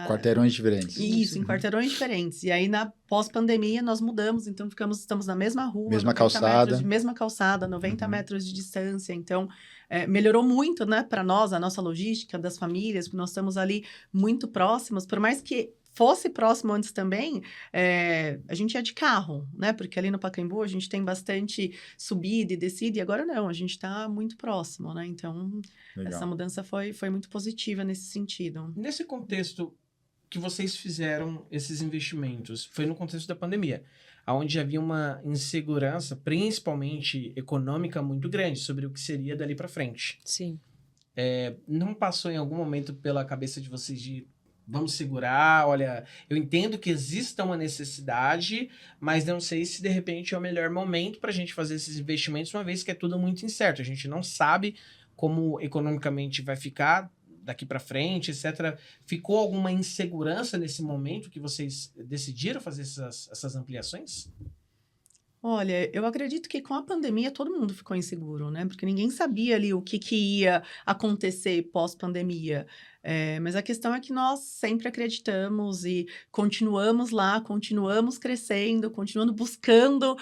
quarteirões diferentes. Isso, em quarteirões diferentes. E aí, na pós-pandemia, nós mudamos. Então, estamos na mesma rua. Mesma calçada. Mesma calçada, 90 metros de distância. Então, melhorou muito, né, para nós, a nossa logística das famílias, porque nós estamos ali muito próximos. Por mais que fosse próximo antes também, a gente ia de carro, né? Porque ali no Pacaembu a gente tem bastante subida e descida, e agora não, a gente está muito próximo, né? Então, Legal. Essa mudança foi muito positiva nesse sentido. Nesse contexto que vocês fizeram esses investimentos, foi no contexto da pandemia, onde havia uma insegurança, principalmente econômica, muito grande sobre o que seria dali para frente. Sim. Não passou em algum momento pela cabeça de vocês de vamos segurar, olha, eu entendo que exista uma necessidade, mas não sei se de repente é o melhor momento para a gente fazer esses investimentos, uma vez que é tudo muito incerto. A gente não sabe como economicamente vai ficar daqui para frente, etc. Ficou alguma insegurança nesse momento que vocês decidiram fazer essas ampliações? Olha, eu acredito que com a pandemia todo mundo ficou inseguro, né? Porque ninguém sabia ali o que ia acontecer pós-pandemia. Mas a questão é que nós sempre acreditamos e continuamos lá, continuamos crescendo, continuando buscando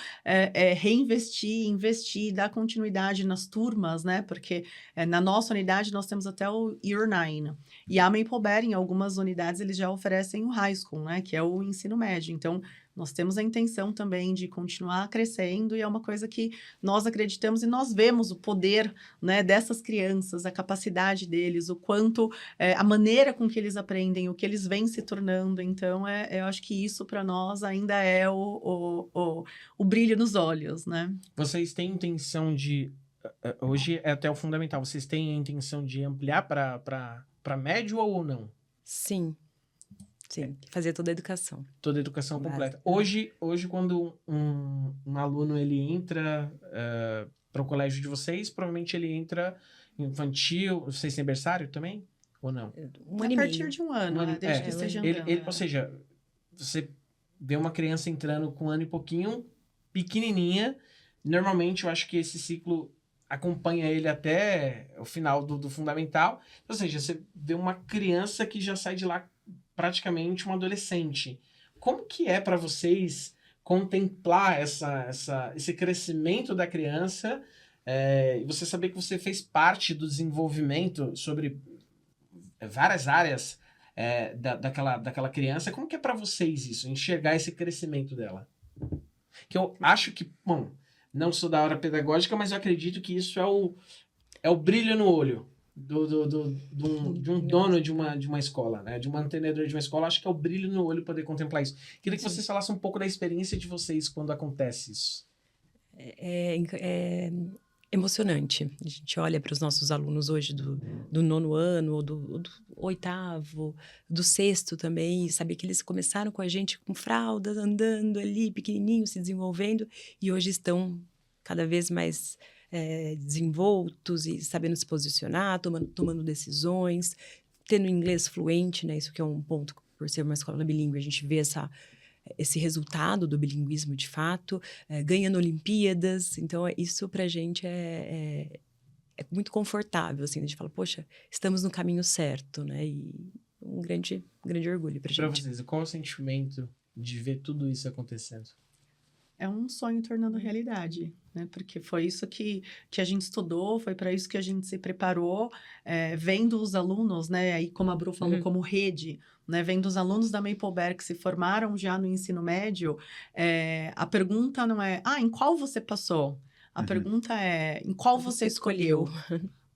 reinvestir, investir, dar continuidade nas turmas, né? Porque na nossa unidade nós temos até o Year 9. E a Maple Bear, em algumas unidades, eles já oferecem o High School, né? Que é o ensino médio. Então, nós temos a intenção também de continuar crescendo e é uma coisa que nós acreditamos e nós vemos o poder, né, dessas crianças, a capacidade deles, o quanto, a maneira com que eles aprendem, o que eles vêm se tornando. Então, eu acho que isso para nós ainda é o brilho nos olhos, né? Vocês têm intenção de... Hoje é até o fundamental. Vocês têm a intenção de ampliar para médio ou não? Sim. Sim, fazer toda a educação. Toda a educação completa. Hoje quando um aluno ele entra para o colégio de vocês, provavelmente ele entra infantil. Vocês têm berçário também? Ou não? Um ano e meio. A partir de um ano, né? Desde que esteja andando. Ou seja, você vê uma criança entrando com um ano e pouquinho, pequenininha. Normalmente, eu acho que esse ciclo acompanha ele até o final do fundamental. Ou seja, você vê uma criança que já sai de lá praticamente um adolescente. Como que é para vocês contemplar esse crescimento da criança e você saber que você fez parte do desenvolvimento sobre várias áreas daquela criança? Como que é para vocês isso, enxergar esse crescimento dela? Que eu acho que, bom, não sou da área pedagógica, mas eu acredito que isso é o brilho no olho de um dono de uma escola, né? De um mantenedor de uma escola. Acho que é o brilho no olho poder contemplar isso. Queria que vocês falassem um pouco da experiência de vocês quando acontece isso. É emocionante. A gente olha para os nossos alunos hoje do 9º ano, ou do 8º, do 6º também, e saber que eles começaram com a gente com fraldas, andando ali, pequenininhos, se desenvolvendo, e hoje estão cada vez mais desenvoltos e sabendo se posicionar, tomando decisões, tendo inglês fluente, né? Isso que é um ponto, por ser uma escola bilíngue, a gente vê esse resultado do bilinguismo de fato, ganhando Olimpíadas. Então, isso pra gente é muito confortável, assim, a gente fala, poxa, estamos no caminho certo, né? E um grande orgulho pra gente. Pra vocês, qual é o sentimento de ver tudo isso acontecendo? É um sonho tornando realidade, né? Porque foi isso que a gente estudou, foi para isso que a gente se preparou, vendo os alunos, né? Aí, como a Bru falou, como rede, né? Vendo os alunos da Maple Bear que se formaram já no ensino médio, a pergunta não é, em qual você passou? A pergunta é, em qual você escolheu?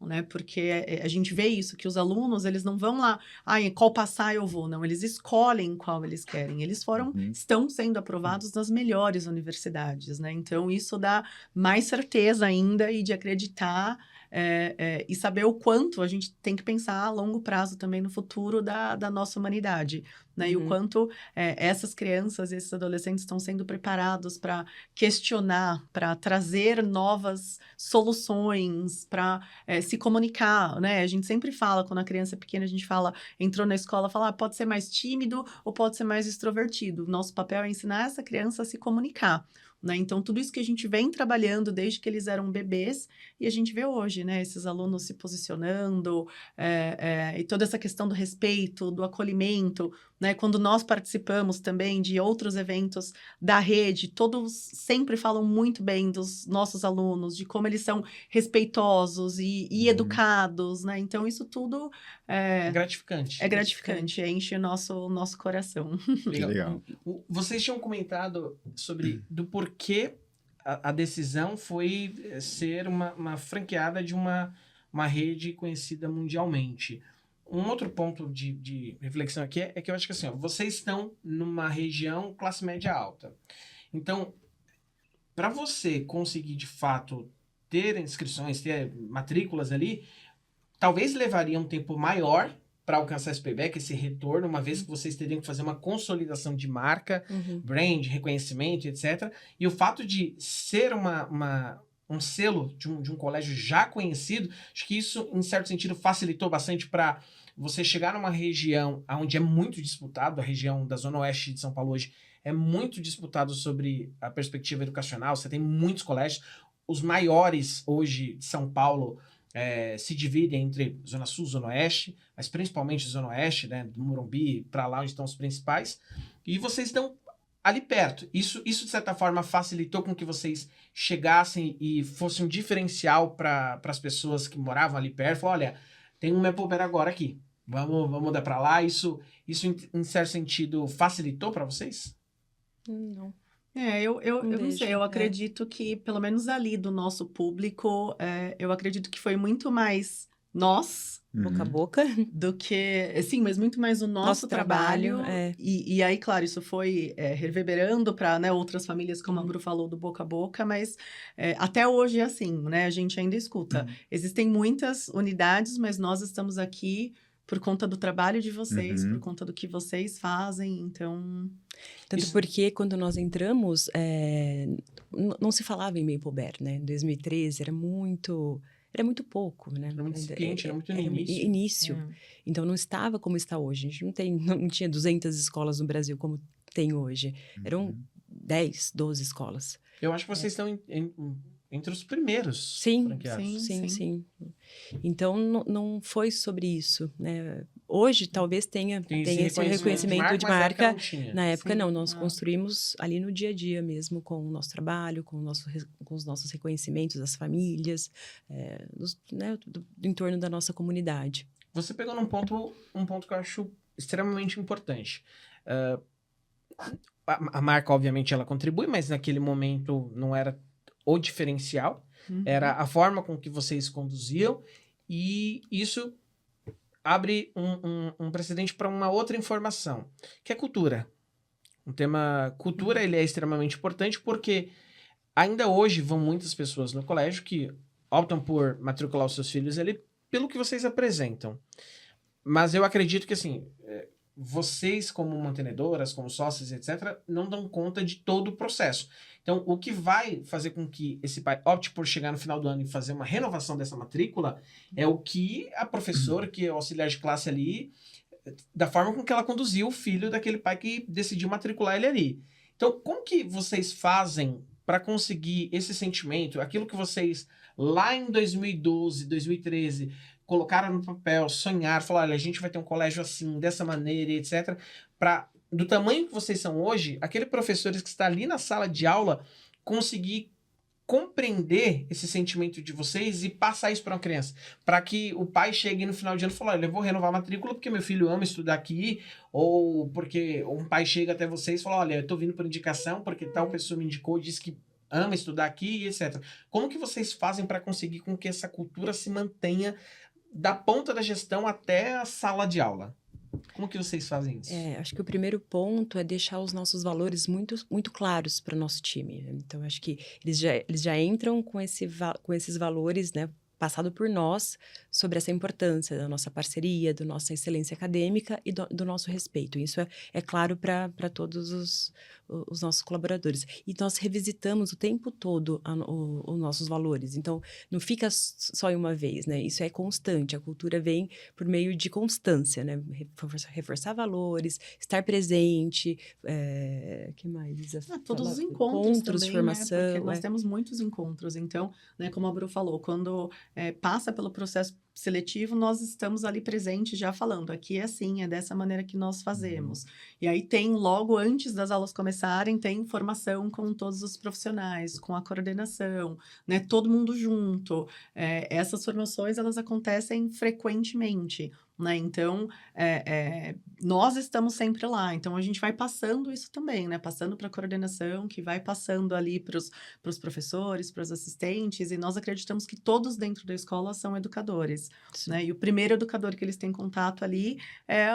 Né? Porque a gente vê isso, que os alunos, eles não vão lá, em qual passar eu vou, não, eles escolhem qual eles querem, eles estão sendo aprovados nas melhores universidades, né? Então, isso dá mais certeza ainda e de acreditar e saber o quanto a gente tem que pensar a longo prazo também no futuro da nossa humanidade, né? E o quanto essas crianças e esses adolescentes estão sendo preparados para questionar, para trazer novas soluções, para se comunicar, né? A gente sempre fala, quando a criança é pequena, a gente fala, entrou na escola, fala, pode ser mais tímido ou pode ser mais extrovertido. Nosso papel é ensinar essa criança a se comunicar, né? Então, tudo isso que a gente vem trabalhando desde que eles eram bebês, e a gente vê hoje, né? Esses alunos se posicionando, e toda essa questão do respeito, do acolhimento, né? Quando nós participamos também de outros eventos da rede, todos sempre falam muito bem dos nossos alunos, de como eles são respeitosos e educados, né? Então, isso tudo é gratificante. É gratificante, enche o nosso coração. Legal. Vocês tinham comentado sobre do porquê a decisão foi ser uma franqueada de uma rede conhecida mundialmente. Um outro ponto de reflexão aqui é que eu acho que assim, vocês estão numa região classe média alta. Então, para você conseguir de fato ter inscrições, ter matrículas ali, talvez levaria um tempo maior para alcançar esse payback, esse retorno, uma vez que vocês teriam que fazer uma consolidação de marca, brand, reconhecimento, etc. E o fato de ser um selo de um colégio já conhecido, acho que isso, em certo sentido, facilitou bastante para você chegar numa região onde é muito disputado, a região da Zona Oeste de São Paulo hoje é muito disputado sobre a perspectiva educacional, você tem muitos colégios, os maiores hoje de São Paulo se dividem entre Zona Sul e Zona Oeste, mas principalmente Zona Oeste, né, do Morumbi para lá onde estão os principais, e vocês estão ali perto. Isso, de certa forma, facilitou com que vocês chegassem e fosse um diferencial para as pessoas que moravam ali perto. Olha, tem um Maplebear agora aqui. Vamos mudar para lá. Isso em certo sentido, facilitou para vocês? Não. Eu não sei, eu acredito que, pelo menos ali do nosso público, eu acredito que foi muito mais nós Boca a boca. do que, sim, mas muito mais o nosso trabalho. E aí, claro, isso foi reverberando para, né, outras famílias, como a Bru falou, do boca a boca, mas até hoje é assim, né? A gente ainda escuta. Existem muitas unidades, mas nós estamos aqui por conta do trabalho de vocês, por conta do que vocês fazem, então... Tanto porque quando nós entramos, não se falava em Maplebear, né? Em 2013 era muito pouco, né? Era muito incipiente, era muito no início. Então não estava como está hoje. A gente não tinha 200 escolas no Brasil como tem hoje. Eram 10, 12 escolas. Eu acho que vocês estão entre os primeiros franqueados. Sim. Então, não foi sobre isso, né? Hoje, talvez tenha esse reconhecimento de marca. Na época, não. Nós construímos ali no dia a dia mesmo, com o nosso trabalho, com os nossos reconhecimentos das famílias, do entorno da nossa comunidade. Você pegou num ponto que eu acho extremamente importante. A marca, obviamente, ela contribui, mas naquele momento não era o diferencial, era a forma com que vocês conduziam, e isso abre um precedente para uma outra informação, que é cultura. O tema cultura, ele é extremamente importante porque ainda hoje vão muitas pessoas no colégio que optam por matricular os seus filhos ali pelo que vocês apresentam. Mas eu acredito que, assim, vocês como mantenedoras, como sócias, etc., não dão conta de todo o processo. Então, o que vai fazer com que esse pai opte por chegar no final do ano e fazer uma renovação dessa matrícula é o que a professora, que é o auxiliar de classe ali, da forma com que ela conduziu o filho daquele pai que decidiu matricular ele ali. Então, como que vocês fazem para conseguir esse sentimento, aquilo que vocês lá em 2012, 2013 colocaram no papel, sonharam, falaram, olha, a gente vai ter um colégio assim, dessa maneira, etc., para, do tamanho que vocês são hoje, aquele professor que está ali na sala de aula conseguir compreender esse sentimento de vocês e passar isso para uma criança, para que o pai chegue no final de ano e fale, olha, eu vou renovar a matrícula porque meu filho ama estudar aqui, ou porque um pai chega até vocês e fala, olha, eu tô vindo por indicação porque tal pessoa me indicou, disse que ama estudar aqui, etc. Como que vocês fazem para conseguir com que essa cultura se mantenha da ponta da gestão até a sala de aula? Como que vocês fazem isso? Acho que o primeiro ponto é deixar os nossos valores muito, muito claros para o nosso time. Então, acho que eles já entram com esses valores, né, passado por nós, sobre essa importância da nossa parceria, da nossa excelência acadêmica e do nosso respeito. Isso é claro para todos os nossos colaboradores. E nós revisitamos o tempo todo os nossos valores. Então, não fica só em uma vez, né? Isso é constante. A cultura vem por meio de constância, né? Reforçar valores, estar presente, que mais? Todos os encontros também, formação. Né? Porque nós temos muitos encontros. Então, né, como a Bru falou, quando passa pelo processo seletivo, nós estamos ali presentes já falando, aqui é assim, é dessa maneira que nós fazemos. E aí tem, logo antes das aulas começarem, tem formação com todos os profissionais, com a coordenação, né, todo mundo junto. Essas formações, elas acontecem frequentemente, né, então, nós estamos sempre lá, então a gente vai passando isso também, né, passando para a coordenação, que vai passando ali para os professores, para os assistentes, e nós acreditamos que todos dentro da escola são educadores, né, e o primeiro educador que eles têm contato ali é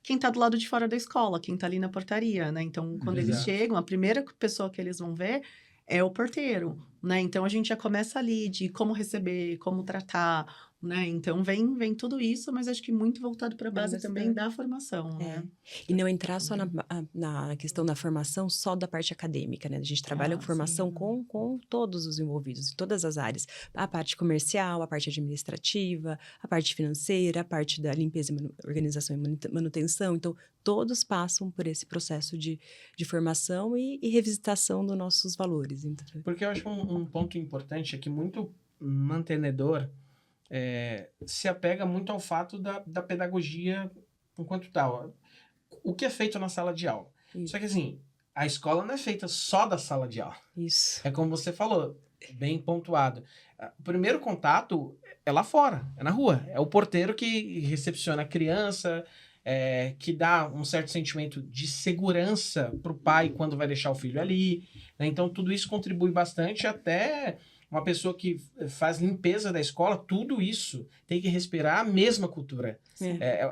quem está do lado de fora da escola, quem está ali na portaria, né, então quando eles chegam, a primeira pessoa que eles vão ver é o porteiro, né, então a gente já começa ali de como receber, como tratar, né? Então, vem tudo isso, mas acho que muito voltado para a base também da formação, né? E não entrar só na questão da formação, só da parte acadêmica, né? A gente trabalha com formação com todos os envolvidos, em todas as áreas. A parte comercial, a parte administrativa, a parte financeira, a parte da limpeza, organização e manutenção. Então, todos passam por esse processo de formação e revisitação dos nossos valores. Então, porque eu acho um ponto importante é que mantenedor se apega muito ao fato da pedagogia enquanto tal. O que é feito na sala de aula. Isso. Só que assim, a escola não é feita só da sala de aula. Isso. É como você falou, bem pontuado. O primeiro contato é lá fora, é na rua. É o porteiro que recepciona a criança, que dá um certo sentimento de segurança para o pai quando vai deixar o filho ali. Né? Então, tudo isso contribui bastante, até uma pessoa que faz limpeza da escola, tudo isso tem que respirar a mesma cultura.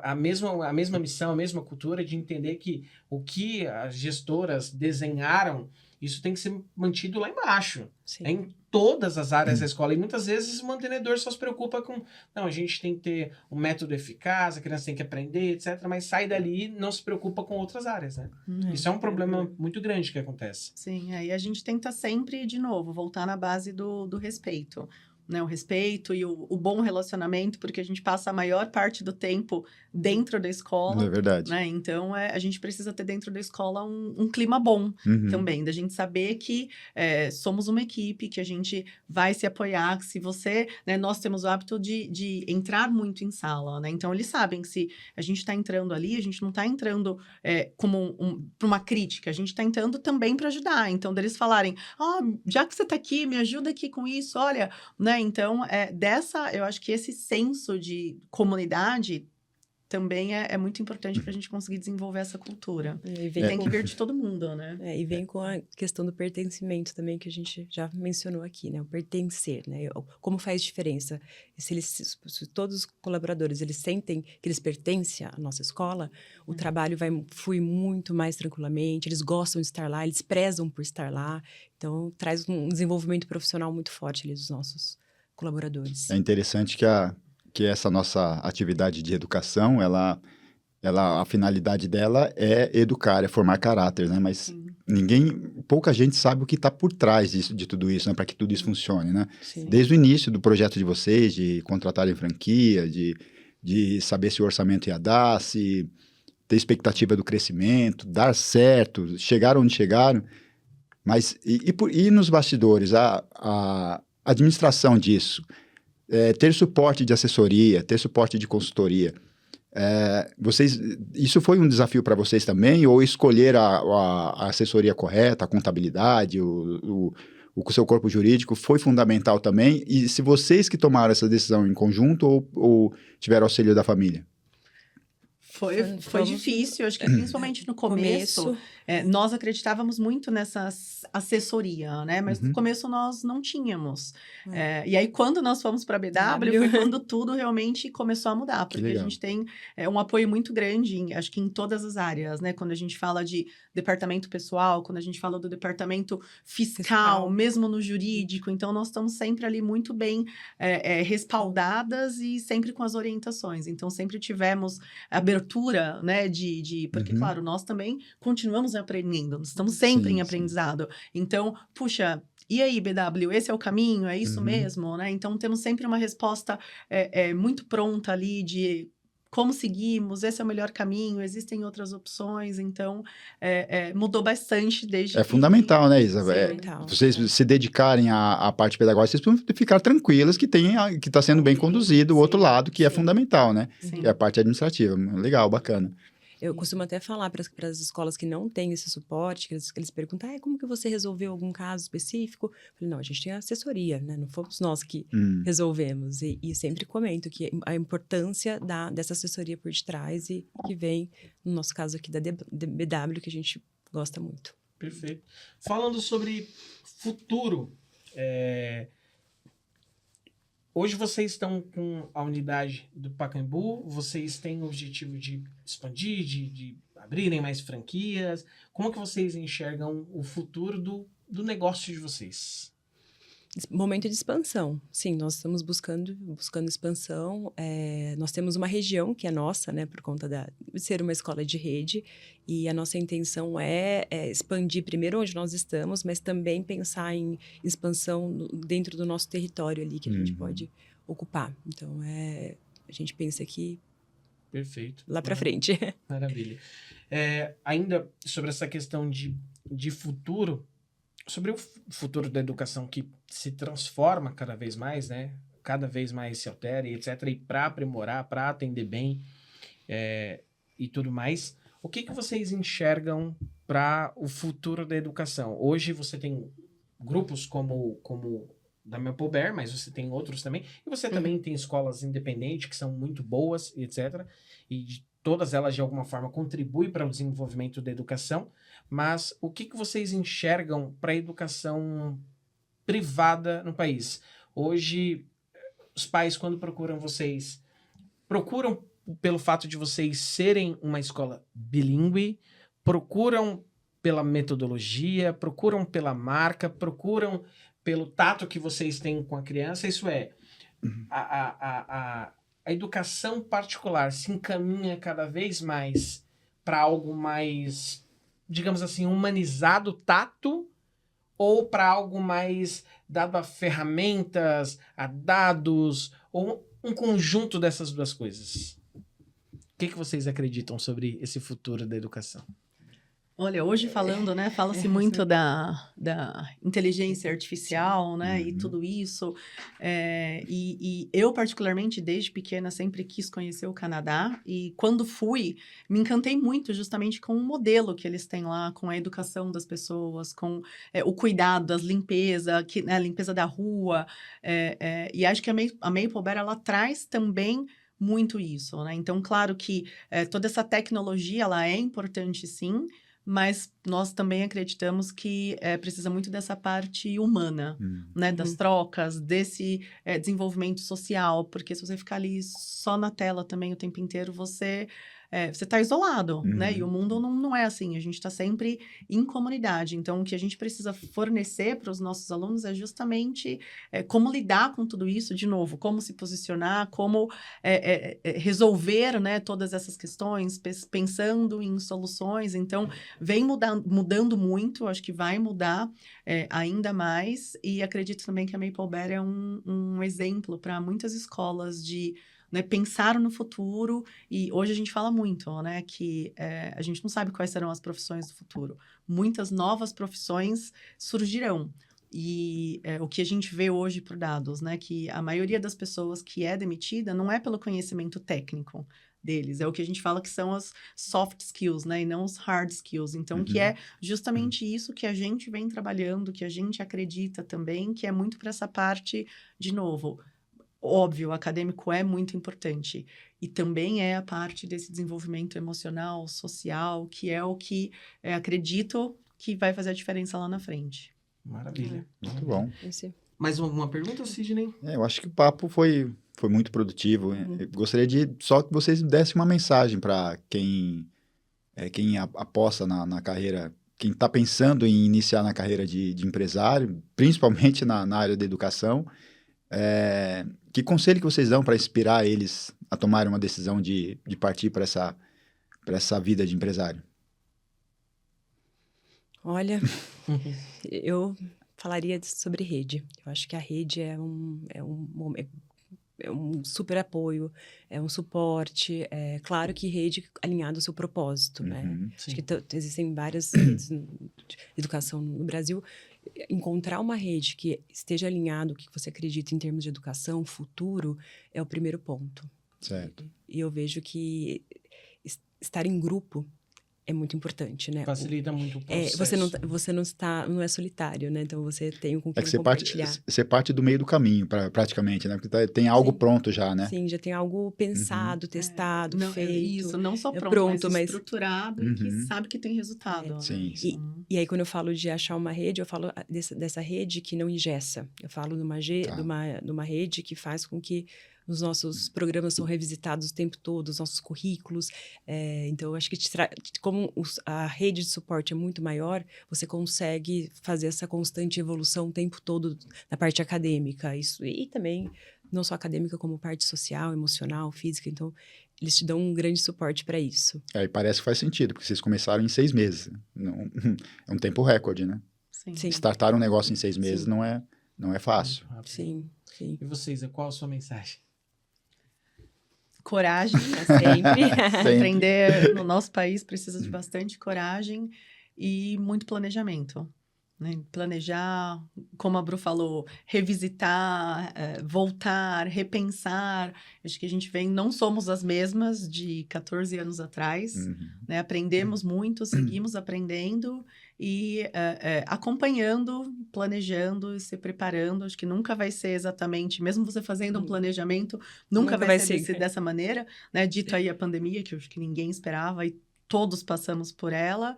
A mesma missão, a mesma cultura de entender que o que as gestoras desenharam, isso tem que ser mantido lá embaixo. Sim. Em todas as áreas da escola. E muitas vezes o mantenedor só se preocupa com... Não, a gente tem que ter um método eficaz, a criança tem que aprender, etc. Mas sai dali e não se preocupa com outras áreas, né? Isso é um problema muito grande que acontece. Sim, aí a gente tenta sempre, de novo, voltar na base do respeito. Né, o respeito e o bom relacionamento, porque a gente passa a maior parte do tempo dentro da escola. É verdade. Né? Então, a gente precisa ter dentro da escola um clima bom também, da gente saber que somos uma equipe, que a gente vai se apoiar, que se você... Né, nós temos o hábito de entrar muito em sala, né? Então, eles sabem que se a gente está entrando ali, a gente não está entrando como para uma crítica, a gente está entrando também para ajudar. Então, deles falarem, já que você está aqui, me ajuda aqui com isso, olha... Né? Então, eu acho que esse senso de comunidade também é muito importante para a gente conseguir desenvolver essa cultura. E tem que vir de todo mundo, né? E vem com a questão do pertencimento também, que a gente já mencionou aqui, né? O pertencer, né? Como faz diferença? Se todos os colaboradores, eles sentem que eles pertencem à nossa escola, o trabalho flui muito mais tranquilamente, eles gostam de estar lá, eles prezam por estar lá. Então, traz um desenvolvimento profissional muito forte ali dos nossos colaboradores. É interessante que essa nossa atividade de educação, a finalidade dela é educar, é formar caráter, né? Mas pouca gente sabe o que está por trás de tudo isso, né? Para que tudo isso funcione, né? Sim. Desde o início do projeto de vocês, de contratarem franquia, de saber se o orçamento ia dar, se ter expectativa do crescimento, dar certo, chegar onde chegaram. Mas, e nos bastidores, a administração disso, ter suporte de assessoria, ter suporte de consultoria, isso foi um desafio para vocês também? Ou escolher a assessoria correta, a contabilidade, o seu corpo jurídico foi fundamental também? E se vocês que tomaram essa decisão em conjunto ou tiveram auxílio da família? Foi difícil, acho que principalmente no começo. Nós acreditávamos muito nessa assessoria, né? Mas no começo nós não tínhamos. E aí, quando nós fomos para a BW, foi quando tudo realmente começou a mudar. Porque a gente tem um apoio muito grande, acho que em todas as áreas, né? Quando a gente fala de departamento pessoal, quando a gente fala do departamento fiscal, mesmo no jurídico. Então, nós estamos sempre ali muito bem respaldadas e sempre com as orientações. Então, sempre tivemos abertura, né? Porque, claro, nós também continuamos aprendendo, estamos sempre em aprendizado. Então, puxa, e aí, BW, esse é o caminho? É isso mesmo? Né? Então, temos sempre uma resposta muito pronta ali de como seguimos, esse é o melhor caminho, existem outras opções. Então, mudou bastante desde que... fundamental, né, Isa? Fundamental. Vocês se dedicarem à parte pedagógica, vocês precisam ficar tranquilas que está sendo bem conduzido o outro lado, que é fundamental, né? Que é a parte administrativa. Legal, bacana. Eu costumo até falar para as escolas que não têm esse suporte, que eles perguntam, como que você resolveu algum caso específico? Eu falei, não, a gente tem assessoria, né? Não fomos nós que resolvemos. E sempre comento que a importância dessa assessoria por detrás e que vem, no nosso caso aqui, da BW, que a gente gosta muito. Perfeito. Falando sobre futuro, hoje vocês estão com a unidade do Pacaembu, vocês têm o objetivo de expandir, de abrirem mais franquias. Como que vocês enxergam o futuro do negócio de vocês? Momento de expansão. Sim, nós estamos buscando expansão. Nós temos uma região que é nossa, né, por conta de ser uma escola de rede, e a nossa intenção é expandir primeiro onde nós estamos, mas também pensar em expansão dentro do nosso território ali, que a gente pode ocupar. Então, a gente pensa aqui... Perfeito. Lá para frente. Maravilha. Ainda sobre essa questão de futuro, sobre o futuro da educação que se transforma cada vez mais, né? Cada vez mais se altera e etc. E para aprimorar, para atender bem e tudo mais, o que vocês enxergam para o futuro da educação? Hoje você tem grupos como da Maple Bear, mas você tem outros também. E você também tem escolas independentes que são muito boas, etc. E todas elas, de alguma forma, contribuem para o desenvolvimento da educação. Mas o que vocês enxergam para a educação privada no país? Hoje, os pais, quando procuram vocês, procuram pelo fato de vocês serem uma escola bilíngue, procuram pela metodologia, procuram pela marca, procuram pelo tato que vocês têm com a criança. Isso é, a educação particular se encaminha cada vez mais para algo mais, digamos assim, humanizado, tato, ou para algo mais dado a ferramentas, a dados, ou um conjunto dessas duas coisas? O que vocês acreditam sobre esse futuro da educação? Olha, hoje falando, né, fala-se muito da inteligência artificial, né, e tudo isso, e eu particularmente, desde pequena, sempre quis conhecer o Canadá, e quando fui, me encantei muito justamente com o modelo que eles têm lá, com a educação das pessoas, com o cuidado das limpeza, a limpeza da rua, e acho que a Maple Bear, ela traz também muito isso, né, então, claro que toda essa tecnologia, ela é importante, sim, mas nós também acreditamos que precisa muito dessa parte humana, né? Das trocas, desse desenvolvimento social, porque se você ficar ali só na tela também o tempo inteiro, você está isolado, né? E o mundo não é assim, a gente está sempre em comunidade. Então, o que a gente precisa fornecer para os nossos alunos é justamente como lidar com tudo isso, de novo, como se posicionar, como resolver, né, todas essas questões, pensando em soluções. Então, vem mudando muito, acho que vai mudar ainda mais, e acredito também que a Maple Bear é um exemplo para muitas escolas de, né, pensar no futuro. E hoje a gente fala muito, né, que a gente não sabe quais serão as profissões do futuro. Muitas novas profissões surgirão. E o que a gente vê hoje por dados, né, que a maioria das pessoas que é demitida não é pelo conhecimento técnico deles, é o que a gente fala que são as soft skills, né, e não os hard skills. Então, que é justamente isso que a gente vem trabalhando, que a gente acredita também, que é muito para essa parte, de novo, óbvio, o acadêmico é muito importante, e também é a parte desse desenvolvimento emocional, social, que é o que acredito que vai fazer a diferença lá na frente. Maravilha. Muito bom. Mais uma pergunta, Sidney? Eu acho que o papo foi muito produtivo. Eu gostaria de só que vocês dessem uma mensagem para quem aposta na carreira, quem está pensando em iniciar na carreira de empresário, principalmente na área da educação. Que conselho que vocês dão para inspirar eles a tomarem uma decisão de partir para essa vida de empresário? Olha, eu falaria sobre rede. Eu acho que a rede é um super apoio, é um suporte. É claro que rede alinhado ao seu propósito, né? Acho que existem várias redes de educação no Brasil. Encontrar uma rede que esteja alinhado ao que você acredita em termos de educação, futuro, é o primeiro ponto. Certo. E eu vejo que estar em grupo é muito importante, né? Facilita muito o processo. Você não é solitário, né? Então você tem com quem compartilhar. Você parte do meio do caminho, praticamente, né? Porque tem algo pronto já, né? Sim, já tem algo pensado, testado, feito. Isso, não só pronto, mas estruturado e que sabe que tem resultado. Sim. E aí, quando eu falo de achar uma rede, eu falo dessa rede que não engessa. Eu falo de uma rede que faz com que os nossos programas são revisitados o tempo todo, os nossos currículos. Então, eu acho que como a rede de suporte é muito maior, você consegue fazer essa constante evolução o tempo todo na parte acadêmica. E também, não só acadêmica, como parte social, emocional, física. Então, eles te dão um grande suporte para isso. E parece que faz sentido, porque vocês começaram em 6 meses. Não, é um tempo recorde, né? Sim. Startar um negócio em 6 meses não é fácil. Sim. E vocês, qual a sua mensagem? Coragem, sempre. Empreender no nosso país precisa de bastante coragem e muito planejamento, né? Planejar, como a Bru falou, revisitar, voltar, repensar. Acho que a gente vem, não somos as mesmas de 14 anos atrás, né? Aprendemos muito, seguimos aprendendo e acompanhando, planejando, se preparando. Acho que nunca vai ser exatamente, mesmo você fazendo um planejamento, nunca vai ser dessa maneira, né? Dito aí a pandemia, que eu acho que ninguém esperava e todos passamos por ela,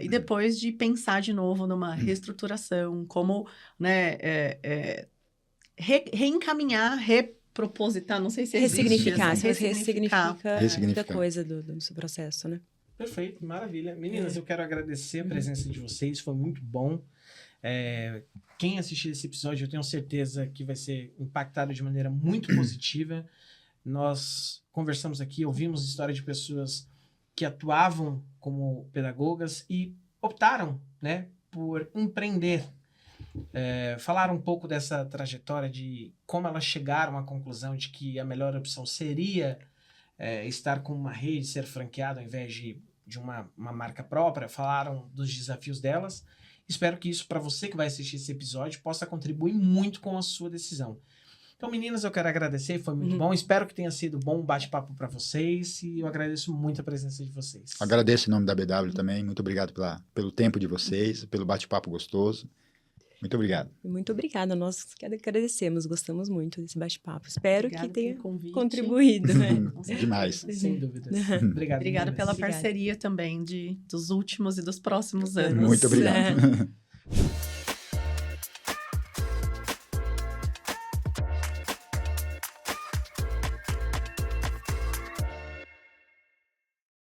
e depois de pensar de novo numa reestruturação, como, né, reencaminhar, repropositar, não sei se ressignificar, ressignificar muita coisa do seu processo, né? Perfeito, maravilha. Meninas, eu quero agradecer a presença de vocês, foi muito bom. Quem assistir esse episódio, eu tenho certeza que vai ser impactado de maneira muito positiva. Nós conversamos aqui, ouvimos história de pessoas que atuavam como pedagogas e optaram, né, por empreender. Falaram um pouco dessa trajetória de como elas chegaram à conclusão de que a melhor opção seria estar com uma rede, ser franqueado ao invés de uma marca própria. Falaram dos desafios delas. Espero que isso, para você que vai assistir esse episódio, possa contribuir muito com a sua decisão. Então, meninas, eu quero agradecer, foi muito bom. Espero que tenha sido bom bate-papo para vocês e eu agradeço muito a presença de vocês. Agradeço em nome da BW também. Muito obrigado pelo tempo de vocês, pelo bate-papo gostoso. Muito obrigado. Muito obrigada. Nós que agradecemos, gostamos muito desse bate-papo. Espero que tenha contribuído, né? Demais. Sem dúvidas. Obrigado. Obrigada pela parceria também dos últimos e dos próximos anos. Muito obrigado.